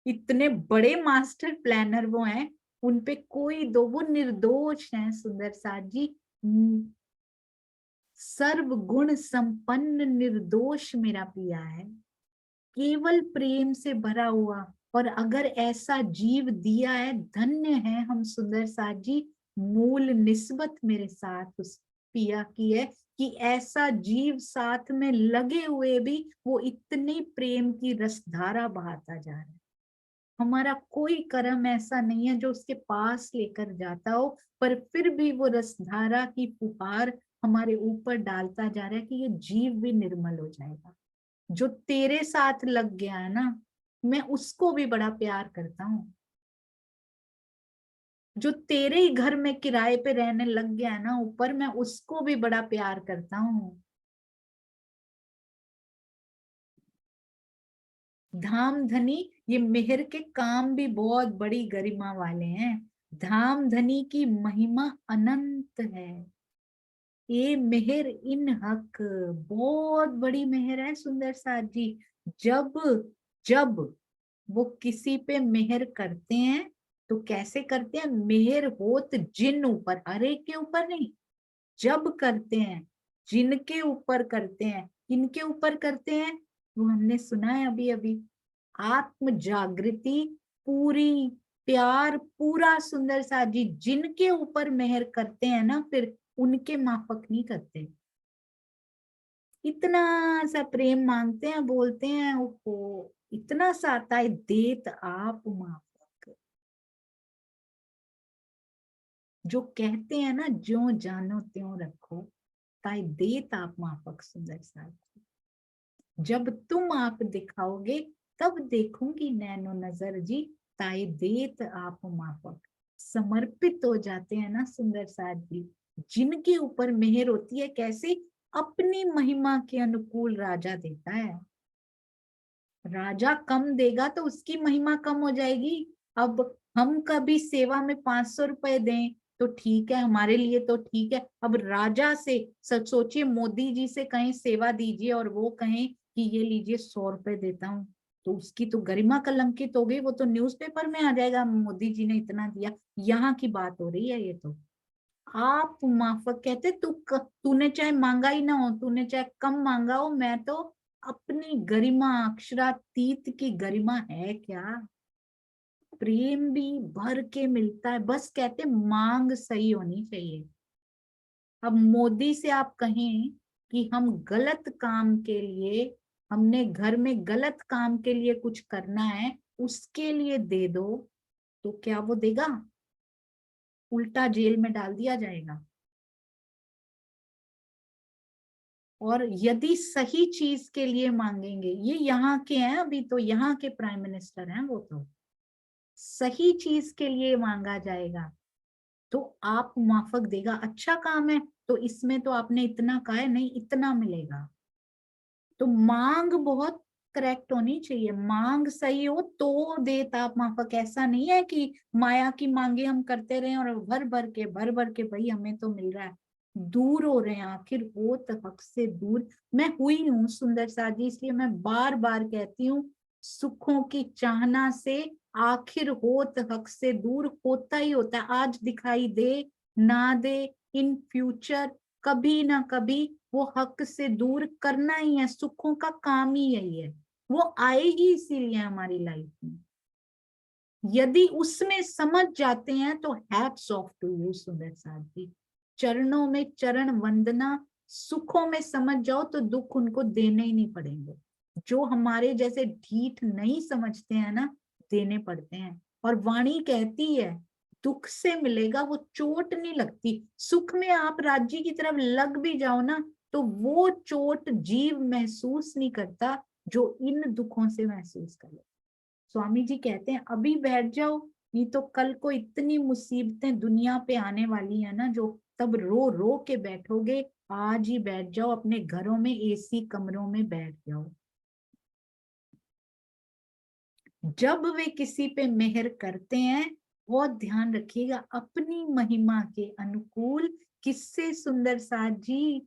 इतने बड़े मास्टर प्लानर वो हैं, उनपे कोई दो, वो निर्दोष हैं सुंदर साथ जी। सर्व गुण संपन्न निर्दोष मेरा पिया है, केवल प्रेम से भरा हुआ। और अगर ऐसा जीव दिया है, धन्य है हम सुंदर साथ जी। मूल निस्बत मेरे साथ उस पिया की है कि ऐसा जीव साथ में लगे हुए भी वो इतनी प्रेम की रसधारा बहाता जा रहा है। हमारा कोई कर्म ऐसा नहीं है जो उसके पास लेकर जाता हो, पर फिर भी वो रसधारा की फुहार हमारे ऊपर डालता जा रहा है कि ये जीव भी निर्मल हो जाएगा। जो तेरे साथ लग गया है ना, मैं उसको भी बड़ा प्यार करता हूँ। जो तेरे ही घर में किराए पे रहने लग गया है ना ऊपर, मैं उसको भी बड़ा प्यार करता हूँ। धाम धनी, ये मेहर के काम भी बहुत बड़ी गरिमा वाले हैं। धाम धनी की महिमा अनंत है, ये मेहर इन हक, बहुत बड़ी मेहर है सुंदर साथ जी। जब जब वो किसी पे मेहर करते हैं तो कैसे करते हैं, मेहर होत जिन ऊपर, हर एक के ऊपर नहीं, जब करते हैं जिनके ऊपर करते हैं, किनके ऊपर करते हैं, वो हमने सुना है अभी अभी, आत्म जागृति पूरी, प्यार पूरा सुंदर साथ जी जिनके ऊपर मेहर करते हैं ना, फिर उनके माफक नहीं करते। इतना सा प्रेम मांगते हैं, बोलते हैं ओहो, इतना सा आता है, देत आप माफक। जो कहते हैं ना, जो जानो त्यों रखो, ताई देत आप माफक सुंदर साथ। जब तुम आप दिखाओगे तब देखूंगी नैनो नजर जी, ताई देत आप माफक। समर्पित हो जाते हैं ना सुंदर साथ जी, जिनके ऊपर मेहर होती है, कैसे, अपनी महिमा के अनुकूल राजा देता है। राजा कम देगा तो उसकी महिमा कम हो जाएगी। अब हम कभी सेवा में 500 रुपए दें तो ठीक है, हमारे लिए तो ठीक है। अब राजा से सच सोचिए, मोदी जी से कहें सेवा दीजिए और वो कहें कि ये लीजिए 100 रुपए देता हूँ, तो उसकी तो गरिमा कलंकित हो गई, वो तो न्यूज़पेपर में आ जाएगा मोदी जी ने इतना दिया। यहाँ की बात हो रही है ये तो। आप माफक कहते, तूने चाहे मांगा ही ना हो, तूने चाहे कम मांगा हो, मैं तो अपनी गरिमा, अक्षरातीत की गरिमा है क्या, प्रेम भी भर के मिलता है, बस कहते मांग सही होनी चाहिए। अब मोदी से आप कहें कि हम गलत काम के लिए, हमने घर में गलत काम के लिए कुछ करना है, उसके लिए दे दो, तो क्या वो देगा, उल्टा जेल में डाल दिया जाएगा। और यदि सही चीज के लिए मांगेंगे, ये यहाँ के हैं, अभी तो यहाँ के प्राइम मिनिस्टर हैं, वो तो सही चीज के लिए मांगा जाएगा तो आप माफक देगा। अच्छा काम है तो इसमें तो आपने इतना कहा है, नहीं इतना मिलेगा। तो मांग बहुत करेक्ट होनी चाहिए, मांग सही हो तो देता आप माफक। ऐसा नहीं है कि माया की मांगे हम करते रहे और भर भर के भाई हमें तो मिल रहा है, दूर हो रहे हैं, आखिर हो तो हक से दूर। मैं हुई हूँ सुंदर साजी, इसलिए मैं बार बार कहती हूँ, सुखों की चाहना से आखिर होत हक से दूर होता ही होता है। आज दिखाई दे ना दे, इन फ्यूचर कभी ना कभी वो हक से दूर करना ही है, सुखों का काम ही यही है, वो आएगी इसीलिए हमारी लाइफ में। यदि उसमें समझ जाते हैं तो हैट्स ऑफ टू यू सुंदर साथ जी, चरणों में चरण वंदना। सुखों में समझ जाओ तो दुख उनको देने ही नहीं पड़ेंगे, जो हमारे जैसे ढीठ नहीं समझते हैं ना, देने पड़ते हैं। और वाणी कहती है, दुख से मिलेगा वो चोट नहीं लगती, सुख में आप राज्य की तरफ लग भी जाओ ना तो वो चोट जीव महसूस नहीं करता जो इन दुखों से महसूस करे। स्वामी जी कहते हैं अभी बैठ जाओ, नहीं तो कल को इतनी मुसीबतें दुनिया पे आने वाली है ना, जो तब रो रो के बैठोगे। आज ही बैठ जाओ, अपने घरों में एसी कमरों में बैठ जाओ। जब वे किसी पे मेहर करते हैं, बहुत ध्यान रखिएगा, अपनी महिमा के अनुकूल। किससे सुंदर साथ जी,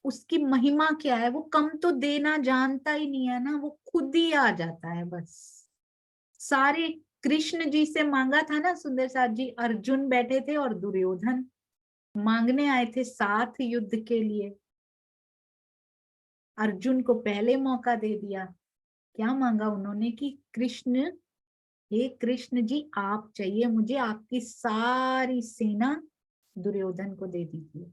उसकी महिमा क्या है, वो कम तो देना जानता ही नहीं है ना, वो खुद ही आ जाता है बस। सारे कृष्ण जी से मांगा था ना सुंदर साथ जी, अर्जुन बैठे थे और दुर्योधन मांगने आए थे साथ युद्ध के लिए। अर्जुन को पहले मौका दे दिया। क्या मांगा उन्होंने कि कृष्ण, हे कृष्ण जी आप चाहिए मुझे, आपकी सारी सेना दुर्योधन को दे दीजिए।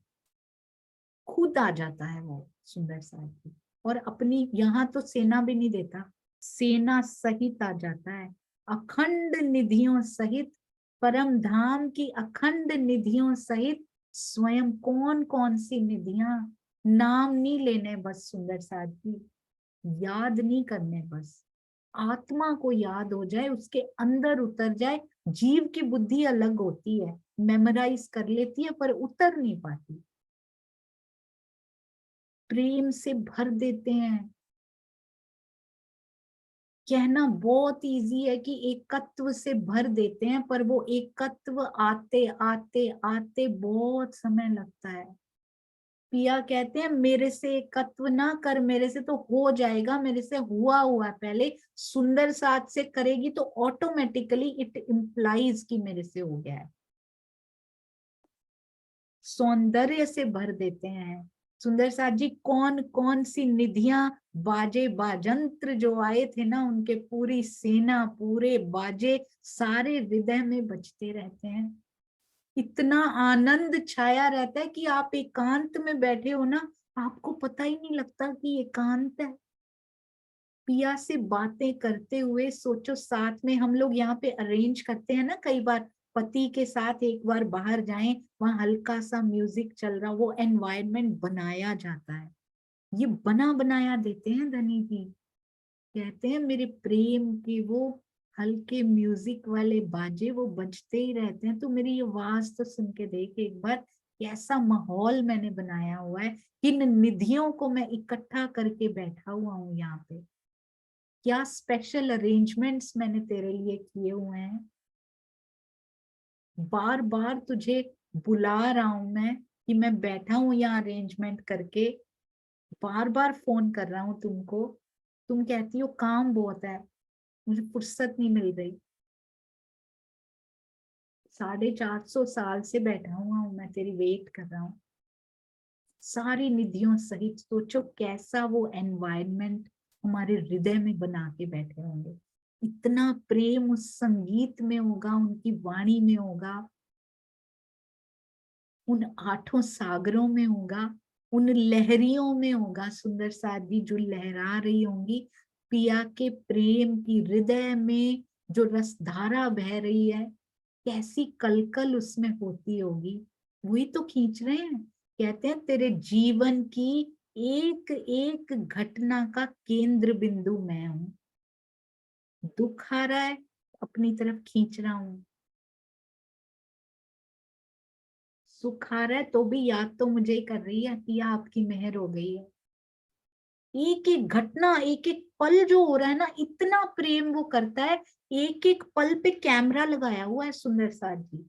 खुद आ जाता है वो सुंदर साथ जी, और अपनी यहाँ तो सेना भी नहीं देता, सेना सहित आ जाता है, अखंड निधियों सहित, परम धाम की अखंड निधियों सहित। स्वयं कौन कौन सी निधियां, नाम नहीं लेने बस सुंदर साथ जी, याद नहीं करने बस, आत्मा को याद हो जाए, उसके अंदर उतर जाए। जीव की बुद्धि अलग होती है, मेमोराइज कर लेती है पर उतर नहीं पाती। प्रेम से भर देते हैं। कहना बहुत इजी है कि एकत्व से भर देते हैं, पर वो एकत्व आते आते आते बहुत समय लगता है। पिया कहते हैं मेरे से एकत्व ना कर, मेरे से तो हो जाएगा, मेरे से हुआ हुआ है पहले। सुंदर साथ से करेगी तो ऑटोमेटिकली इट इम्प्लाइज कि मेरे से हो गया है। सौंदर्य से भर देते हैं। सुंदर साथ जी कौन कौन सी निधियां, बाजे बाजंत्र जो आए थे ना, उनके पूरी सेना, पूरे बाजे सारे हृदय में बजते रहते हैं। इतना आनंद छाया रहता है कि आप एकांत में बैठे हो ना, आपको पता ही नहीं लगता कि एकांत है। पिया से बातें करते हुए सोचो, साथ में हम लोग यहाँ पे अरेंज करते हैं ना, कई बार पति के साथ एक बार बाहर जाएं, वहां हल्का सा म्यूजिक चल रहा, वो एनवायरनमेंट बनाया जाता है। ये बना बनाया देते हैं धनी जी। कहते हैं मेरे प्रेम के वो हल्के म्यूजिक वाले बाजे वो बजते ही रहते हैं, तो मेरी ये आवाज तो सुन के देख एक बार, कैसा माहौल मैंने बनाया हुआ है, किन निधियों को मैं इकट्ठा करके बैठा हुआ हूँ यहाँ पे, क्या स्पेशल अरेंजमेंट्स मैंने तेरे लिए किए हुए हैं। बार बार तुझे बुला रहा हूं मैं कि मैं बैठा हूं यहाँ अरेंजमेंट करके, बार बार फोन कर रहा हूं तुमको, तुम कहती हो काम बहुत है, मुझे फुर्सत नहीं मिल रही। 450 साल से बैठा हुआ हूं मैं, तेरी वेट कर रहा हूँ सारी निधियों सहित। सोचो कैसा वो एनवायरनमेंट हमारे हृदय में बना के बैठे होंगे। इतना प्रेम उस संगीत में होगा, उनकी वाणी में होगा, उन 8 सागरों में होगा, उन लहरियों में होगा। सुंदर साथी जो लहरा रही होंगी, पिया के प्रेम की हृदय में जो रसधारा बह रही है, कैसी कलकल उसमें होती होगी। वही तो खींच रहे हैं। कहते हैं तेरे जीवन की एक एक घटना का केंद्र बिंदु मैं हूं। दुख आ रहा है, अपनी तरफ खींच रहा हूं। सुख आ रहा है तो भी याद तो मुझे ही कर रही है कि आपकी मेहर हो गई है। एक एक घटना, एक एक पल जो हो रहा है ना, इतना प्रेम वो करता है। एक एक पल पे कैमरा लगाया हुआ है सुंदर साथ जी।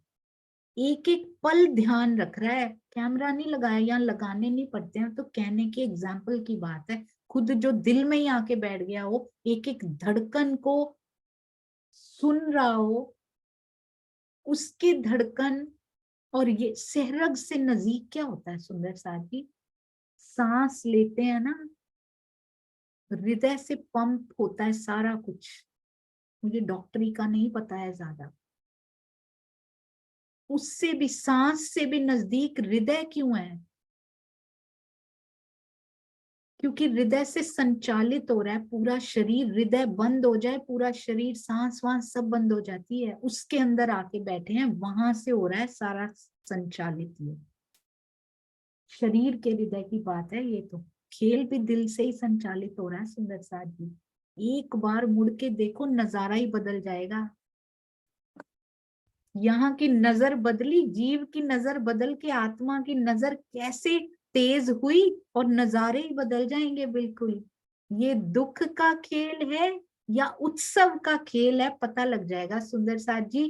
एक एक पल ध्यान रख रहा है। कैमरा नहीं लगाया, यहाँ लगाने नहीं पड़ते हैं, तो कहने की एग्जाम्पल की बात है। खुद जो दिल में ही आके बैठ गया हो, एक एक धड़कन को सुन रहा हो, उसकी धड़कन। और ये सहरग से नजीक क्या होता है सुंदर साथ जी, सांस लेते हैं ना, हृदय से पंप होता है सारा कुछ। मुझे डॉक्टरी का नहीं पता है ज्यादा, उससे भी सांस से भी नजदीक हृदय क्यों है? क्योंकि हृदय से संचालित हो रहा है पूरा शरीर। हृदय बंद हो जाए, पूरा शरीर, सांस वांस सब बंद हो जाती है, उसके अंदर आके बैठे हैं, वहां से हो रहा है सारा संचालित। ये शरीर के हृदय की बात है। ये तो खेल भी दिल से ही संचालित हो रहा है सुंदर साथ जी। एक बार मुड़ के देखो, नजारा ही बदल जाएगा। यहाँ की नजर बदली, जीव की नजर बदल के आत्मा की नजर कैसे तेज हुई, और नजारे ही बदल जाएंगे बिल्कुल। ये दुख का खेल है या उत्सव का खेल है, पता लग जाएगा सुंदर साथ जी।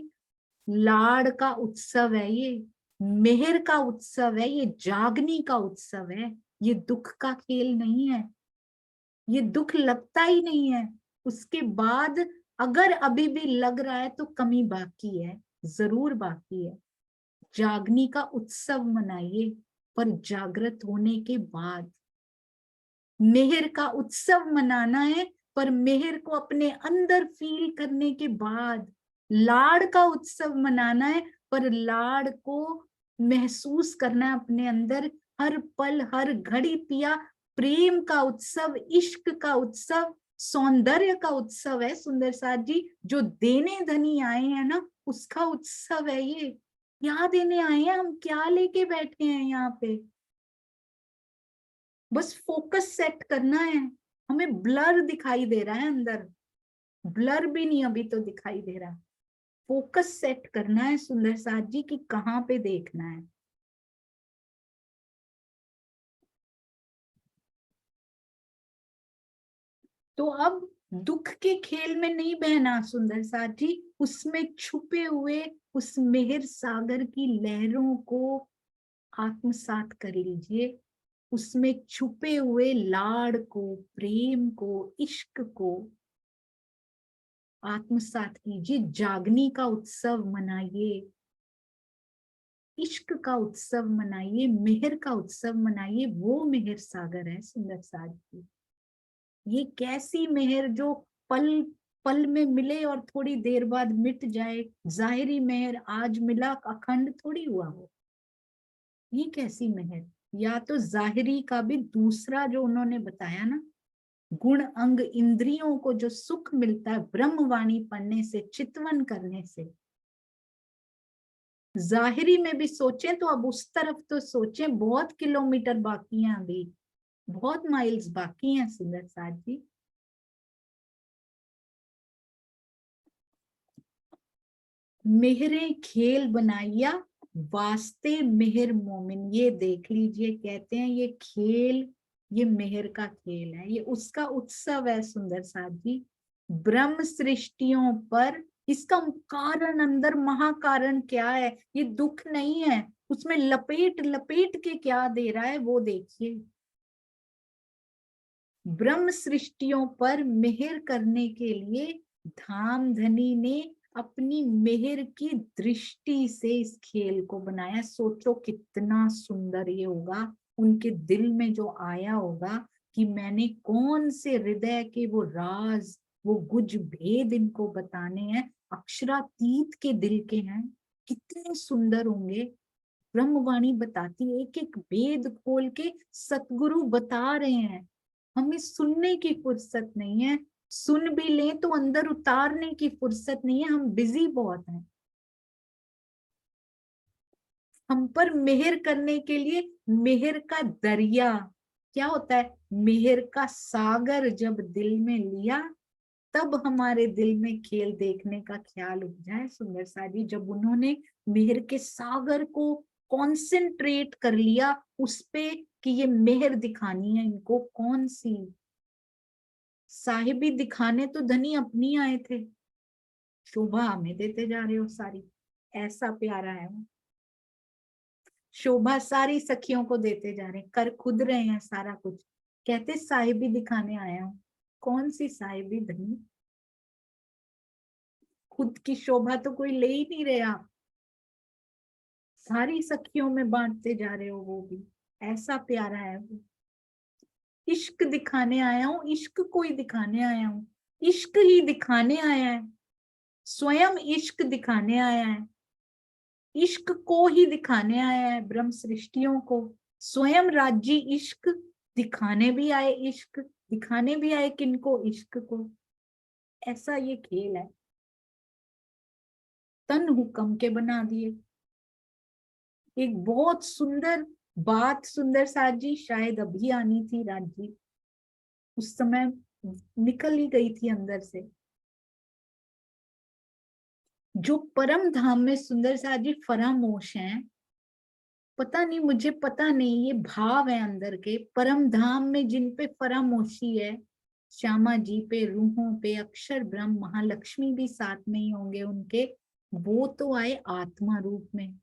लाड़ का उत्सव है ये, मेहर का उत्सव है ये, जागनी का उत्सव है। ये दुख का खेल नहीं है। ये दुख लगता ही नहीं है। उसके बाद अगर अभी भी लग रहा है तो कमी बाकी है, जरूर बाकी है। जागनी का उत्सव मनाइए, पर जागृत होने के बाद। मेहर का उत्सव मनाना है, पर मेहर को अपने अंदर फील करने के बाद। लाड़ का उत्सव मनाना है, पर लाड़ को महसूस करना है अपने अंदर, हर पल हर घड़ी। पिया प्रेम का उत्सव, इश्क का उत्सव, सौंदर्य का उत्सव है सुंदर साथ जी। जो देने धनी आए हैं ना, उसका उत्सव है ये। क्या देने आए हैं हम, क्या लेके बैठे हैं यहाँ पे? बस फोकस सेट करना है। हमें ब्लर दिखाई दे रहा है अंदर, ब्लर भी नहीं अभी तो दिखाई दे रहा। फोकस सेट करना है सुंदर साथ जी कि कहाँ पे देखना है। तो अब दुख के खेल में नहीं बहना सुंदर साथ जी, उसमें छुपे हुए उस मेहर सागर की लहरों को आत्मसात कर लीजिए। उसमें छुपे हुए लाड़ को, प्रेम को, इश्क को आत्मसात कीजिए। जागनी का उत्सव मनाइए, इश्क का उत्सव मनाइए, मेहर का उत्सव मनाइए। वो मेहर सागर है सुंदर साथ जी। ये कैसी मेहर जो पल पल में मिले और थोड़ी देर बाद मिट जाए। जाहिरी मेहर आज मिला अखंड थोड़ी हुआ हो। ये कैसी मेहर। या तो जाहिरी का भी दूसरा जो उन्होंने बताया ना, गुण अंग इंद्रियों को जो सुख मिलता है ब्रह्मवाणी पढ़ने से, चितवन करने से। जाहिरी में भी सोचें तो अब उस तरफ तो सोचें, बहुत किलोमीटर बाकी हैं अभी, बहुत माइल्स बाकी हैं सुंदर साथ जी। मेहरे खेल बनाइया वास्ते मेहर मोमिन। ये देख लीजिए, कहते हैं ये खेल, ये मेहर का खेल है, ये उसका उत्सव है सुंदर साथ जी। ब्रह्म सृष्टियों पर इसका कारण, अंदर महाकारण क्या है। ये दुख नहीं है, उसमें लपेट लपेट के क्या दे रहा है वो देखिए। ब्रह्म सृष्टियों पर मेहर करने के लिए धाम धनी ने अपनी मेहर की दृष्टि से इस खेल को बनाया। सोचो कितना सुंदर ये होगा। उनके दिल में जो आया होगा कि मैंने कौन से हृदय के वो राज, वो गुज भेद इनको बताने हैं, अक्षरातीत के दिल के हैं। कितने सुंदर होंगे। ब्रह्मवाणी बताती है, एक एक वेद खोल के सतगुरु बता रहे हैं। हमें सुनने की फुर्सत नहीं है, सुन भी लें तो अंदर उतारने की फुर्सत नहीं है, हम बिजी बहुत हैं। हम पर मेहर करने के लिए मेहर का दरिया क्या होता है, मेहर का सागर जब दिल में लिया, तब हमारे दिल में खेल देखने का ख्याल उठ जाए सुंदर सा जी। जब उन्होंने मेहर के सागर को कॉन्सेंट्रेट कर लिया उस पे कि ये मेहर दिखानी है इनको, कौन सी साहिबी दिखाने तो धनी अपनी आए थे, शोभा हमें देते जा रहे हो सारी। ऐसा प्यारा है वो, शोभा सारी सखियों को देते जा रहे हैं, कर खुद रहे हैं सारा कुछ। कहते साहिबी दिखाने आया हूँ। कौन सी साहिबी धनी, खुद की शोभा तो कोई ले ही नहीं रहे आप, सारी सखियों में बांटते जा रहे हो वो भी। ऐसा प्यारा है वो। इश्क दिखाने आया हूँ, इश्क को ही दिखाने आया हूँ, इश्क ही दिखाने आया है, स्वयं इश्क दिखाने आया है, इश्क को ही दिखाने आया है ब्रह्म सृष्टियों को। स्वयं राज्य इश्क दिखाने भी आए, इश्क दिखाने भी आए किनको, इश्क को। ऐसा ये खेल है, तन हुक्म के बना दिए। एक बहुत सुंदर बात सुंदर साथ जी, शायद अभी आनी थी राजी, उस समय निकल ही गई थी अंदर से। जो परम धाम में सुंदर साथ जी फरामोश हैं, पता नहीं, मुझे पता नहीं, ये भाव है अंदर के। परम धाम में जिन पे फरामोशी है, श्यामा जी पे, रूहों पे, अक्षर ब्रह्म महालक्ष्मी भी साथ में ही होंगे उनके, वो तो आए आत्मा रूप में।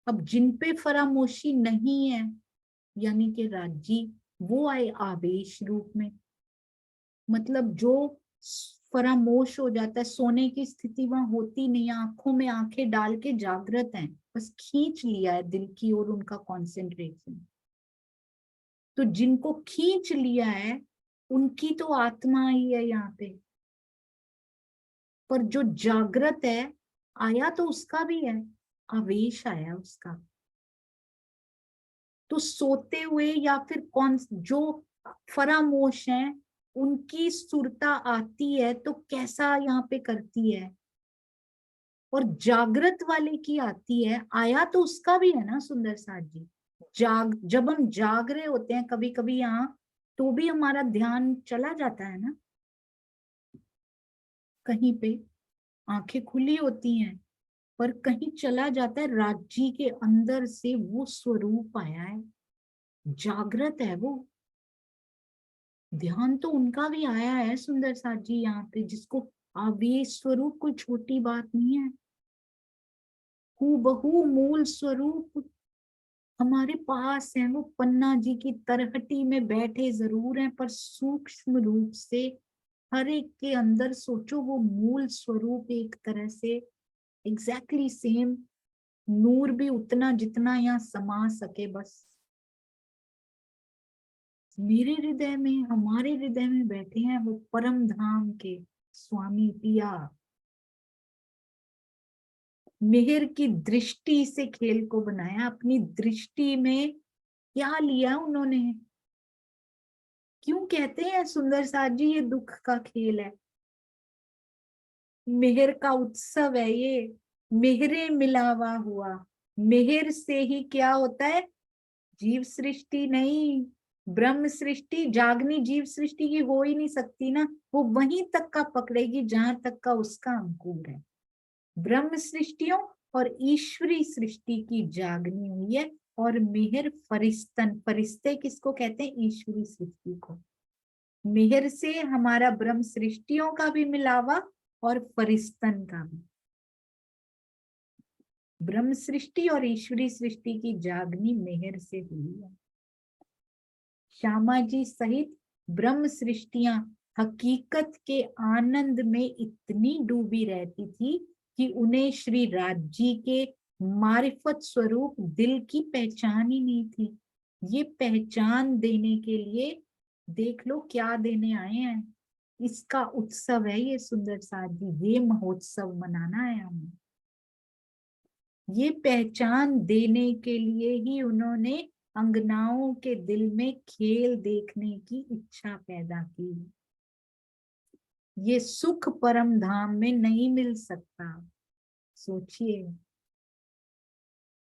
अब जिन पे फरामोशी नहीं है, यानी कि राजी, वो आए आवेश रूप में। मतलब जो फरामोश हो जाता है, सोने की स्थिति वहां होती नहीं, आंखों में आंखें डाल के जागृत हैं, बस खींच लिया है दिल की ओर उनका कंसंट्रेशन। तो जिनको खींच लिया है उनकी तो आत्मा ही है यहाँ पे। पर जो जागृत है, आया तो उसका भी है, आवेश आया उसका। तो सोते हुए या फिर कौन जो फरामोश हैं, उनकी सुरता आती है तो कैसा यहाँ पे करती है, और जागृत वाले की आती है, आया तो उसका भी है ना सुंदर साथ जी। जब हम जाग रहे होते हैं कभी कभी यहाँ, तो भी हमारा ध्यान चला जाता है ना। कहीं पे आंखें खुली होती हैं, पर कहीं चला जाता है, राज्य के अंदर से वो स्वरूप आया है, जागृत है वो। ध्यान तो उनका भी आया है सुंदर साथ जी यहाँ पे, जिसको आवेश स्वरूप कोई छोटी बात नहीं है। हूबहू मूल स्वरूप हमारे पास है, वो पन्ना जी की तरहटी में बैठे जरूर हैं, पर सूक्ष्म रूप से हर एक के अंदर सोचो, वो मूल स्वरूप एक तरह से एग्जैक्टली सेम, नूर भी उतना जितना यहाँ समा सके बस। मेरे हृदय में, हमारे हृदय में बैठे हैं वो परम धाम के स्वामी पिया। मेहर की दृष्टि से खेल को बनाया, अपनी दृष्टि में क्या लिया उन्होंने। क्यों कहते हैं सुंदर साथ जी ये दुख का खेल है, मेहर का उत्सव है ये। मेहरे मिलावा हुआ, मेहर से ही क्या होता है, जीव सृष्टि नहीं, ब्रह्म सृष्टि। जागनी जीव सृष्टि की हो ही नहीं सकती ना, वो वहीं तक का पकड़ेगी जहां तक का उसका अंकुर है। ब्रह्म सृष्टियों और ईश्वरी सृष्टि की जागनी हुई है। और मेहर फरिस्तन, फरिश्ते किसको कहते हैं, ईश्वरी सृष्टि को। मेहर से हमारा ब्रह्म सृष्टियों का भी मिलावा और फरिस्तन का भी। ब्रह्म सृष्टि और ईश्वरी सृष्टि की जागनी मेहर से हुई है। श्यामा जी सहित ब्रह्म सृष्टियां हकीकत के आनंद में इतनी डूबी रहती थी कि उन्हें श्री राज्य के मारिफत स्वरूप दिल की पहचान ही नहीं थी। ये पहचान देने के लिए देख लो क्या देने आए हैं, इसका उत्सव है ये सुंदर साथ जी, ये महोत्सव मनाना है हमें। ये पहचान देने के लिए ही उन्होंने अंगनाओं के दिल में खेल देखने की इच्छा पैदा की। ये सुख परम धाम में नहीं मिल सकता, सोचिए।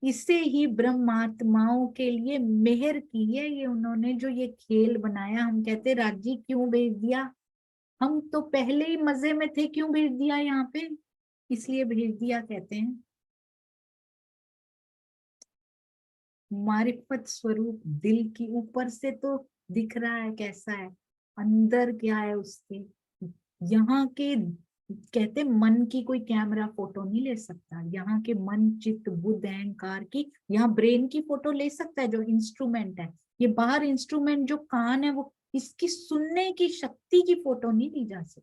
इसे ही ब्रह्मात्माओं के लिए मेहर की है ये उन्होंने, जो ये खेल बनाया। हम कहते राज्य क्यों भेज दिया, हम तो पहले ही मजे में थे, क्यों भेज दिया यहाँ पे, इसलिए भेज दिया कहते हैं। मारिफत स्वरूप दिल की, ऊपर से तो दिख रहा है कैसा है, अंदर क्या है उसके। यहाँ के कहते मन की कोई कैमरा फोटो नहीं ले सकता, यहाँ के मन चित्त बुद्ध अहंकार की, यहाँ ब्रेन की फोटो ले सकता है जो इंस्ट्रूमेंट है। ये बाहर इंस्ट्रूमेंट जो कान है, वो इसकी सुनने की शक्ति की फोटो नहीं ली जा सकती।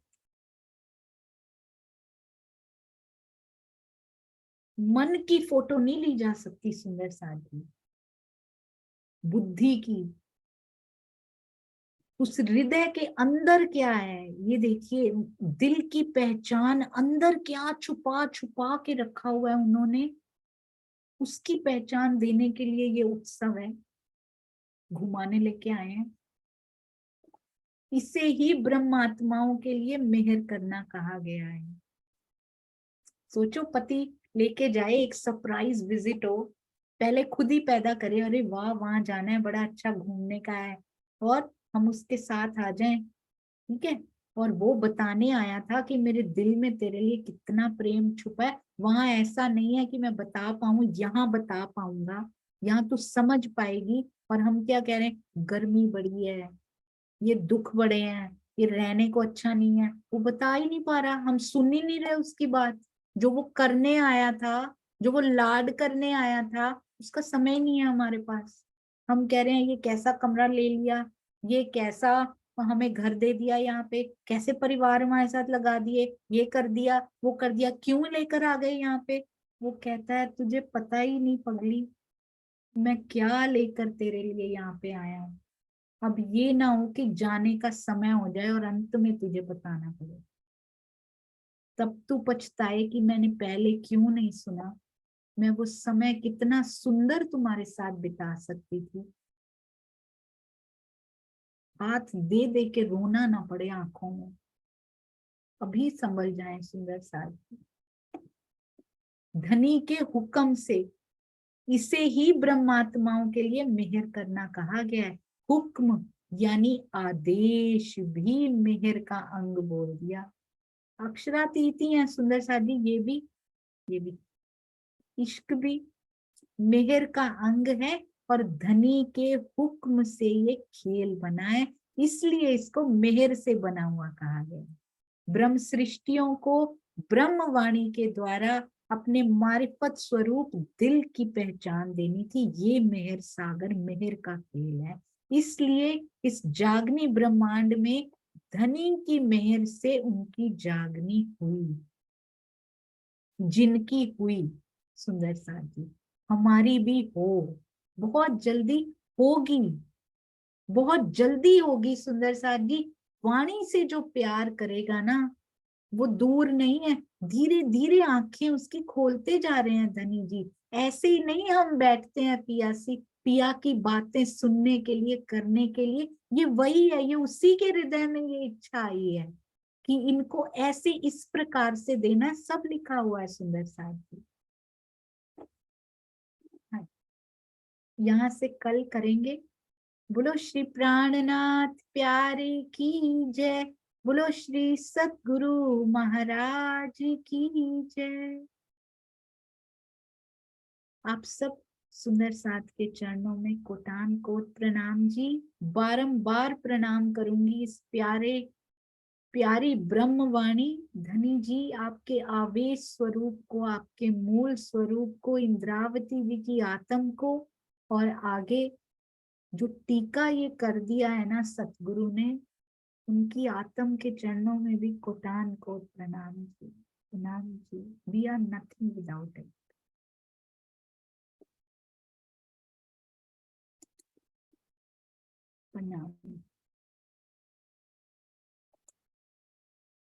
मन की फोटो नहीं ली जा सकती सुंदर साथी, बुद्धि की। उस हृदय के अंदर क्या है ये देखिए, दिल की पहचान अंदर क्या छुपा छुपा के रखा हुआ है उन्होंने, उसकी पहचान देने के लिए ये उत्सव है, घुमाने लेके आए हैं। इसे ही ब्रह्मात्माओं के लिए मेहर करना कहा गया है। सोचो पति लेके जाए, एक सरप्राइज विजिट हो, पहले खुद ही पैदा करे, अरे वाह वहां जाना है, बड़ा अच्छा घूमने का है, और हम उसके साथ आ जाएं, ठीक है। और वो बताने आया था कि मेरे दिल में तेरे लिए कितना प्रेम छुपा है, वहां ऐसा नहीं है कि मैं बता पाऊं, यहाँ बता पाऊंगा, यहाँ तू समझ पाएगी। और हम क्या कह रहे हैं, गर्मी बड़ी है, ये दुख बड़े हैं, ये रहने को अच्छा नहीं है, वो बता ही नहीं पा रहा, हम सुन ही नहीं रहे उसकी बात। जो वो करने आया था, जो वो लाड करने आया था, उसका समय नहीं है हमारे पास। हम कह रहे हैं ये कैसा कमरा ले लिया, ये कैसा हमें घर दे दिया, यहाँ पे कैसे परिवार हमारे साथ लगा दिए, ये कर दिया वो कर दिया, क्यों लेकर आ गए यहाँ पे। वो कहता है तुझे पता ही नहीं पगली, मैं क्या लेकर तेरे लिए यहाँ पे आया हूँ। अब ये ना हो कि जाने का समय हो जाए और अंत में तुझे बताना पड़े, तब तू पछताए कि मैंने पहले क्यों नहीं सुना, मैं वो समय कितना सुंदर तुम्हारे साथ बिता सकती थी। हाथ दे दे के रोना ना पड़े आंखों में, अभी संभल जाए सुंदर साथ। धनी के हुक्म से, इसे ही ब्रह्मात्माओं के लिए मेहर करना कहा गया है। हुक्म यानी आदेश भी मेहर का अंग बोल दिया। अक्षरातीत ही है सुंदर साथी, ये भी इश्क भी मेहर का अंग है और धनी के हुक्म से ये खेल बना है, इसलिए इसको मेहर से बना हुआ कहा गया। ब्रह्म सृष्टियों को ब्रह्मवाणी के द्वारा अपने मारिफत स्वरूप दिल की पहचान देनी थी। ये मेहर सागर मेहर का खेल है, इसलिए इस जागनी ब्रह्मांड में धनी की मेहर से उनकी जागनी हुई, जिनकी हुई सुंदर साथी, हमारी भी हो, बहुत जल्दी होगी, बहुत जल्दी होगी सुंदर साथी। वाणी से जो प्यार करेगा ना, वो दूर नहीं है, धीरे धीरे आंखें उसकी खोलते जा रहे हैं धनी जी। ऐसे ही नहीं हम बैठते हैं पिया की बातें सुनने के लिए, करने के लिए। ये वही है, ये उसी के हृदय में ये इच्छा आई है कि इनको ऐसे इस प्रकार से देना, सब लिखा हुआ है सुंदर साथी। हाँ, यहाँ से कल करेंगे। बोलो श्री प्राणनाथ प्यारे की जय, बोलो श्री सतगुरु महाराज की जय। आप सब सुंदर साथ के चरणों में कोटान कोट प्रणाम जी, बारंबार प्रणाम करूंगी इस प्यारी ब्रह्मवाणी। धनी जी आपके आवेश स्वरूप को, आपके मूल स्वरूप को, इंद्रावती जी की आत्म को, और आगे जो टीका ये कर दिया है ना सतगुरु ने, उनकी आत्म के चरणों में भी कोटान कोट प्रणाम जी, प्रणाम जी। We are nothing without it. प्रणाम।